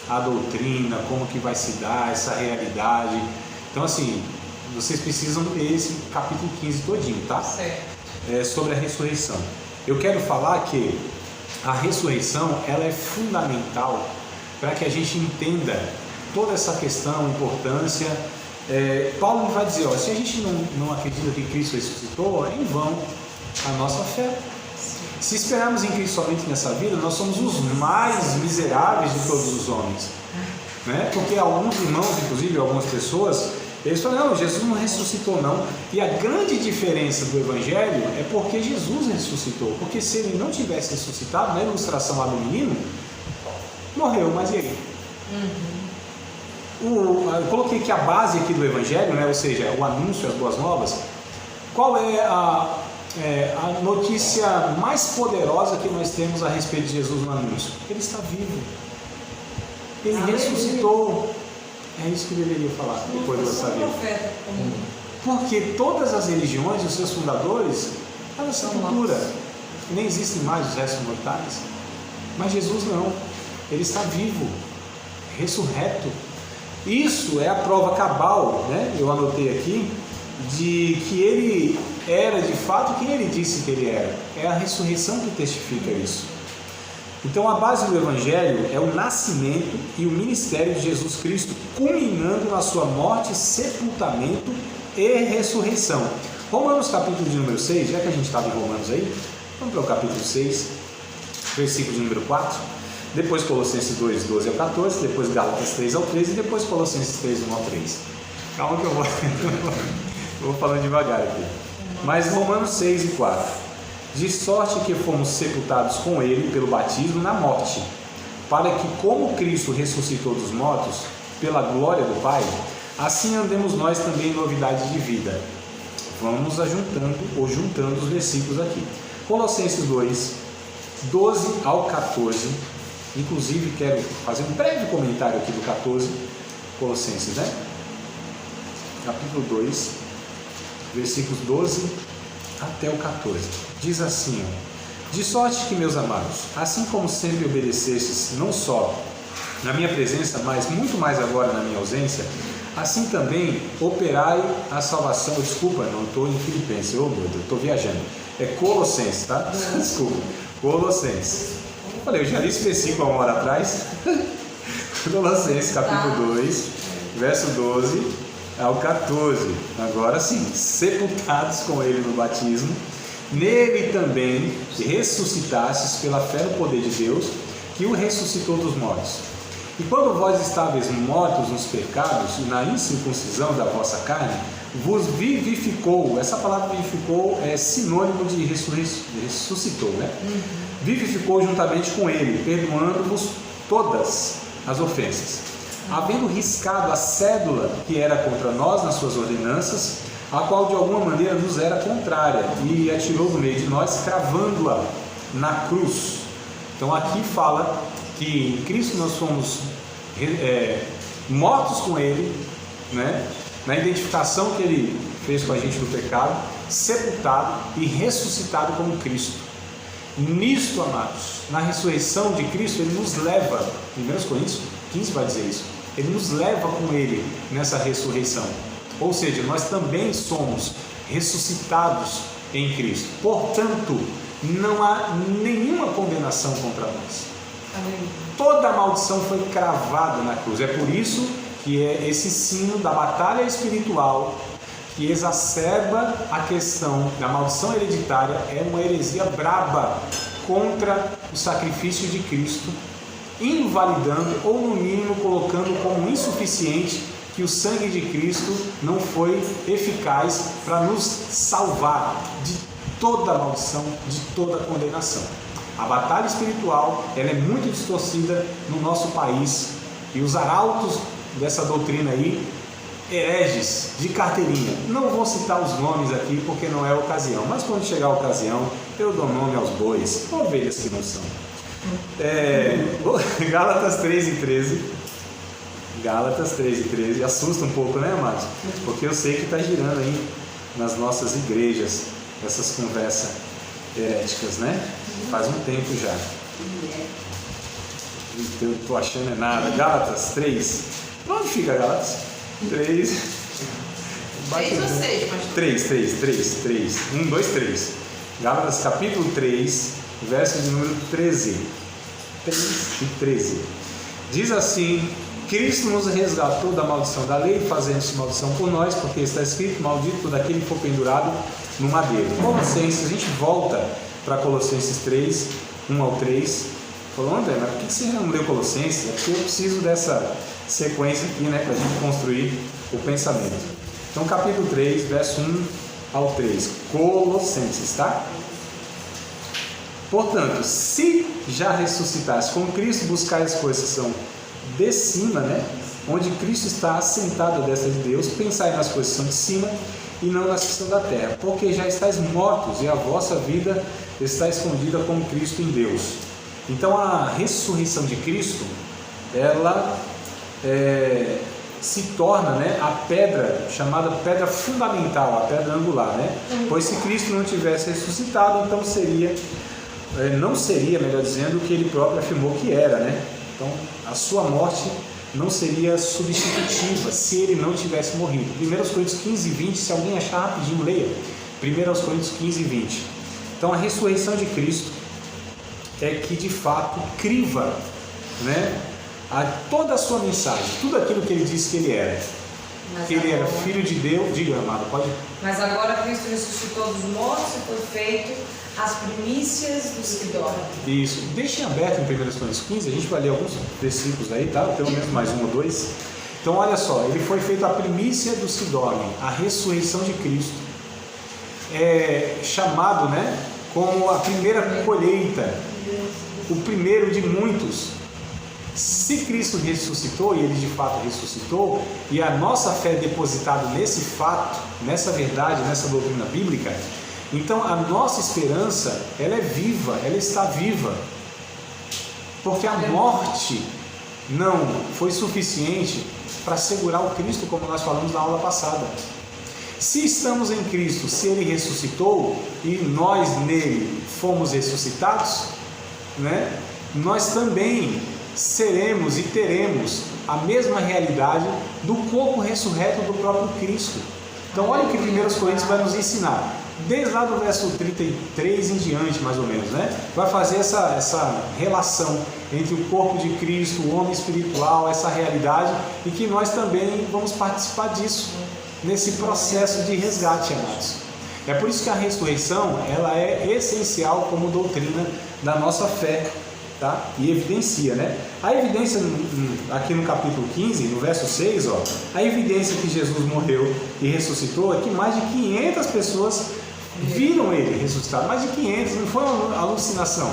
a doutrina, como que vai se dar, essa realidade. Então assim, vocês precisam ler esse capítulo 15 todinho, tá? Sobre a ressurreição. Eu quero falar que a ressurreição, ela é fundamental para que a gente entenda toda essa questão, importância. Paulo vai dizer, ó, se a gente não acredita que Cristo ressuscitou, é em vão a nossa fé. Se esperarmos em Cristo somente nessa vida, nós somos os mais miseráveis de todos os homens, né? Porque alguns irmãos, inclusive algumas pessoas, eles falam, não, Jesus não ressuscitou não. E a grande diferença do Evangelho é porque Jesus ressuscitou. Porque se ele não tivesse ressuscitado, na ilustração lá do menino, morreu, mas e aí? Eu coloquei aqui a base aqui do Evangelho, né? Ou seja, o anúncio, as boas novas. Qual é a notícia mais poderosa que nós temos a respeito de Jesus no anúncio? Ele está vivo. Ele ressuscitou. É isso que eu deveria falar depois de você saber. Porque todas as religiões, os seus fundadores, elas são sepultura. Nem existem mais os restos mortais. Mas Jesus não. Ele está vivo, ressurreto. Isso é a prova cabal, né? Eu anotei aqui, de que ele era de fato quem ele disse que ele era. É a ressurreição que testifica isso. Então a base do Evangelho é o nascimento e o ministério de Jesus Cristo, culminando na sua morte, sepultamento e ressurreição. Romanos capítulo de número 6, já que a gente estava em Romanos aí, vamos para o capítulo 6, versículo de número 4, depois Colossenses 2, 12 ao 14, depois Gálatas 3 ao 13 e depois Colossenses 3, 1 ao 3. Calma que eu vou falando devagar aqui. Mas Romanos 6 e 4. De sorte que fomos sepultados com ele pelo batismo na morte, para que, como Cristo ressuscitou dos mortos, pela glória do Pai, assim andemos nós também em novidade de vida. Vamos juntando os versículos aqui. Colossenses 2, 12 ao 14. Inclusive quero fazer um breve comentário aqui do 14, Colossenses, né? Capítulo 2, versículos 12 até o 14. Diz assim, de sorte que, meus amados, assim como sempre obedecestes, não só na minha presença, mas muito mais agora na minha ausência, assim também operai a salvação. Desculpa, não estou em Filipenses, eu estou viajando. É Colossenses, tá? Desculpa, Colossenses. Falei, eu já li esse versículo há uma hora atrás. Colossenses, capítulo 2, verso 12 ao 14. Agora sim, sepultados com ele no batismo, nele também ressuscitastes pela fé no poder de Deus, que o ressuscitou dos mortos. E quando vós estáveis mortos nos pecados e na incircuncisão da vossa carne, vos vivificou. Essa palavra vivificou é sinônimo de ressuscitou, né? Vivificou juntamente com ele, perdoando-vos todas as ofensas, havendo riscado a cédula que era contra nós nas suas ordenanças, a qual de alguma maneira nos era contrária, e atirou no meio de nós, cravando-a na cruz. Então aqui fala que em Cristo nós fomos mortos com ele, né? Na identificação que ele fez com a gente do pecado, sepultado e ressuscitado como Cristo. Nisto, amados, na ressurreição de Cristo, ele nos leva, 1 Coríntios 15 vai dizer isso, ele nos leva com ele nessa ressurreição. Ou seja, nós também somos ressuscitados em Cristo. Portanto, não há nenhuma condenação contra nós. Toda a maldição foi cravada na cruz. É por isso que é esse sino da batalha espiritual que exacerba a questão da maldição hereditária. É uma heresia braba contra o sacrifício de Cristo, invalidando ou no mínimo colocando como insuficiente que o sangue de Cristo não foi eficaz para nos salvar de toda maldição, de toda condenação. A batalha espiritual, ela é muito distorcida no nosso país, e os arautos dessa doutrina aí, hereges de carteirinha, não vou citar os nomes aqui porque não é a ocasião, mas quando chegar a ocasião eu dou nome aos bois, ovelhas que não são. Gálatas 3:13. Gálatas 3:13, assusta um pouco, né, amados? Porque eu sei que está girando aí nas nossas igrejas essas conversas heréticas, né? Faz um tempo já. Eu estou achando é nada. Gálatas 3. Onde fica Gálatas? 3. 3 ou 6, pastor? 3. 1, 2, 3. Gálatas capítulo 3, verso de número 13. 3 e 13. Diz assim: Cristo nos resgatou da maldição da lei, fazendo-se maldição por nós, porque está escrito: maldito todo aquele que for pendurado no madeiro. Colossenses, a gente volta para Colossenses 3, 1 ao 3. Falou, André, mas por que você não leu Colossenses? É porque eu preciso dessa sequência aqui, né, para a gente construir o pensamento. Então, capítulo 3, verso 1 ao 3. Colossenses, tá? Portanto, se já ressuscitais com Cristo, buscais as coisas que são de cima, né? Onde Cristo está assentado à destra de Deus, pensai nas coisas que são de cima e não nas que são da terra, porque já estáis mortos e a vossa vida está escondida com Cristo em Deus. Então a ressurreição de Cristo, ela se torna, né, a pedra, chamada pedra fundamental, a pedra angular, né? Pois se Cristo não tivesse ressuscitado, então não seria, melhor dizendo, o que ele próprio afirmou que era, né? Então a sua morte não seria substitutiva se ele não tivesse morrido. 1 Coríntios 15 e 20, se alguém achar rapidinho, leia. 1 Coríntios 15 e 20. Então a ressurreição de Cristo é que de fato criva, né, toda a sua mensagem, tudo aquilo que ele disse que ele era. Que ele era filho de Deus. Diga, amado, pode. Mas agora Cristo ressuscitou dos mortos e foi feito as primícias dos que dormem. Isso. Deixem aberto em 1 Coríntios 15, a gente vai ler alguns versículos aí, tá? Pelo menos mais um ou dois. Então olha só, ele foi feito a primícia dos que dormem, a ressurreição de Cristo. É chamado, né, como a primeira colheita, o primeiro de muitos. Se Cristo ressuscitou, e ele de fato ressuscitou, e a nossa fé é depositada nesse fato, nessa verdade, nessa doutrina bíblica, então a nossa esperança, ela é viva, ela está viva, porque a morte não foi suficiente para segurar o Cristo, como nós falamos na aula passada. Se estamos em Cristo, se ele ressuscitou e nós nele fomos ressuscitados, né, nós também seremos e teremos a mesma realidade do corpo ressurreto do próprio Cristo. Então olha o que 1 Coríntios vai nos ensinar, desde lá do verso 33 em diante, mais ou menos, né? Vai fazer essa relação entre o corpo de Cristo, o homem espiritual, essa realidade, e que nós também vamos participar disso, nesse processo de resgate, amados. É por isso que a ressurreição, ela é essencial como doutrina da nossa fé, tá? E evidencia, né? A evidência aqui no capítulo 15, no verso 6, ó, a evidência que Jesus morreu e ressuscitou é que mais de 500 pessoas viram ele ressuscitado. Mais de 500, não foi uma alucinação.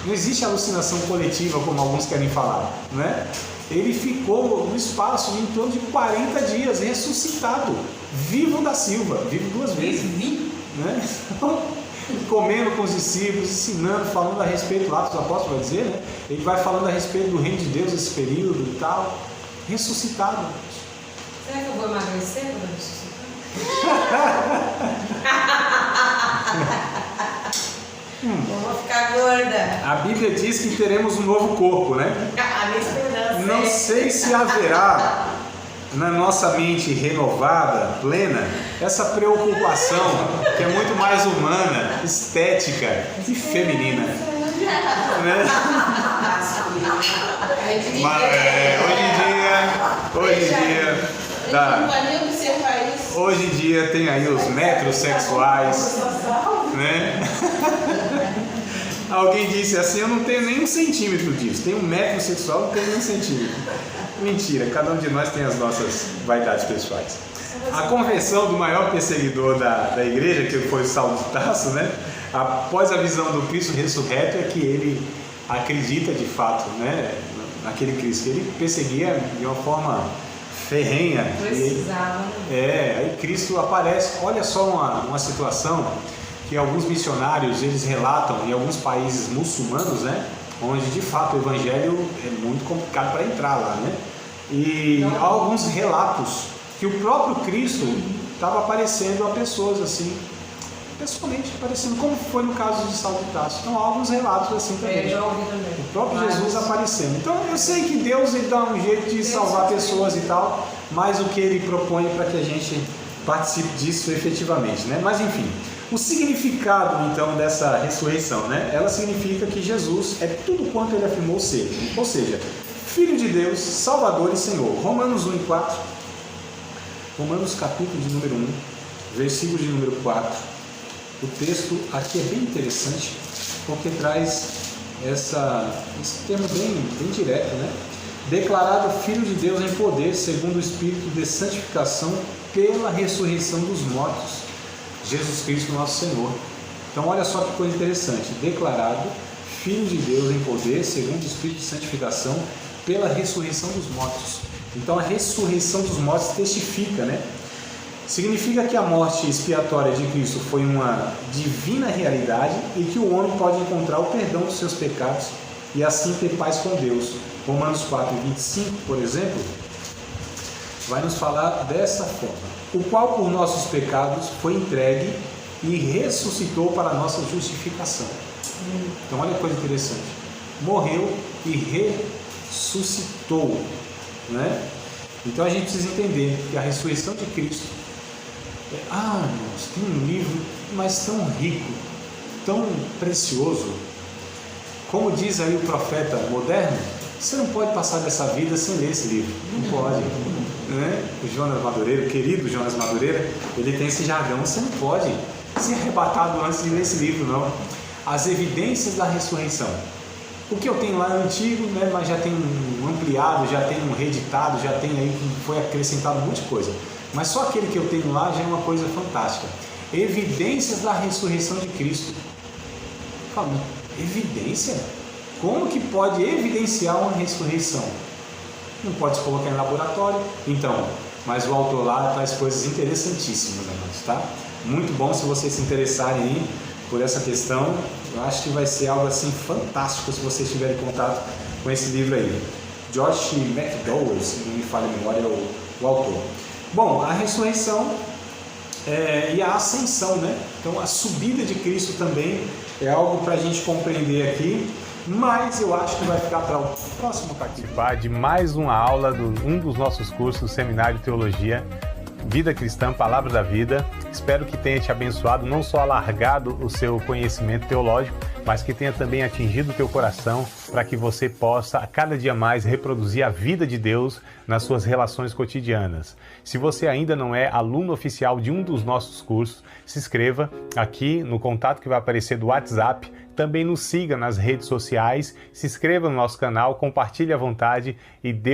Não existe alucinação coletiva, como alguns querem falar, né? Ele ficou no espaço de em torno de 40 dias ressuscitado, vivo da Silva, vivo duas vezes, né? Comendo com os discípulos, ensinando, falando a respeito, lá dos apóstolos vai dizer, né? Ele vai falando a respeito do reino de Deus nesse período e tal, ressuscitado. Será que eu vou emagrecer quando eu ressuscitar? Eu vou ficar gorda. A Bíblia diz que teremos um novo corpo, né? A minha esperança. Não sei se haverá na nossa mente renovada, plena, essa preocupação que é muito mais humana, estética e feminina, né? Hoje em dia tem aí os metrosexuais, né? Alguém disse assim, eu não tenho nem 1 centímetro disso. Tenho 1 metro sexual, não tenho nem 1 centímetro. Mentira, cada um de nós tem as nossas vaidades pessoais. A conversão do maior perseguidor da igreja, que foi o Saulo de Tarso, né? Após a visão do Cristo ressurreto, é que ele acredita de fato, né? Naquele Cristo. Ele perseguia de uma forma ferrenha. Precisava. Aí Cristo aparece. Olha só uma situação que alguns missionários eles relatam em alguns países muçulmanos, né? Onde de fato o evangelho é muito complicado para entrar lá, né? E há alguns relatos que o próprio Cristo estava aparecendo a pessoas assim, pessoalmente aparecendo, como foi no caso de Saulo de Tarso. Então há alguns relatos assim também. Já ouvi também. O próprio Jesus aparecendo. Então eu sei que Deus ele dá um jeito de salvar pessoas e tal, mas o que ele propõe para que a gente participe disso efetivamente, né? Mas enfim, o significado então dessa ressurreição, né? Ela significa que Jesus é tudo quanto ele afirmou ser, ou seja, Filho de Deus, Salvador e Senhor. Romanos 1 e 4, Romanos capítulo de número 1, versículo de número 4. O texto aqui é bem interessante, porque traz esse termo bem direto, né? Declarado Filho de Deus em poder, segundo o Espírito de santificação, pela ressurreição dos mortos, Jesus Cristo nosso Senhor. Então olha só que coisa interessante, declarado Filho de Deus em poder, segundo o Espírito de santificação, pela ressurreição dos mortos. Então a ressurreição dos mortos testifica, né? Significa que a morte expiatória de Cristo foi uma divina realidade e que o homem pode encontrar o perdão dos seus pecados e assim ter paz com Deus. Romanos 4, 25, por exemplo, vai nos falar dessa forma: o qual por nossos pecados foi entregue e ressuscitou para a nossa justificação. Então olha que coisa interessante, morreu e ressuscitou, né? Então a gente precisa entender que a ressurreição de Cristo irmãos, tem um livro mas tão rico, tão precioso, como diz aí o profeta moderno, você não pode passar dessa vida sem ler esse livro, não pode, né? O Jonas Madureira, o querido Jonas Madureira, ele tem esse jargão, você não pode ser arrebatado antes de ler esse livro, não. As evidências da ressurreição. O que eu tenho lá é antigo, né, mas já tem um ampliado, já tem um reeditado, já tem aí que foi acrescentado muita coisa. Mas só aquele que eu tenho lá já é uma coisa fantástica. Evidências da ressurreição de Cristo. Fala, evidência? Como que pode evidenciar uma ressurreição? Não pode se colocar em laboratório. Então, mas o autor lá traz coisas interessantíssimas, tá? Muito bom se vocês se interessarem aí por essa questão. Eu acho que vai ser algo assim fantástico se vocês tiverem contato com esse livro aí. Josh McDowell, se não me falha a memória, é o autor. Bom, a ressurreição e a ascensão, né? Então a subida de Cristo também é algo para a gente compreender aqui, mas eu acho que vai ficar para o próximo capítulo. De mais uma aula de um dos nossos cursos, Seminário de Teologia, Vida Cristã, Palavra da Vida. Espero que tenha te abençoado, não só alargado o seu conhecimento teológico, mas que tenha também atingido o teu coração para que você possa a cada dia mais reproduzir a vida de Deus nas suas relações cotidianas. Se você ainda não é aluno oficial de um dos nossos cursos, se inscreva aqui no contato que vai aparecer do WhatsApp. Também nos siga nas redes sociais, se inscreva no nosso canal, compartilhe à vontade e dê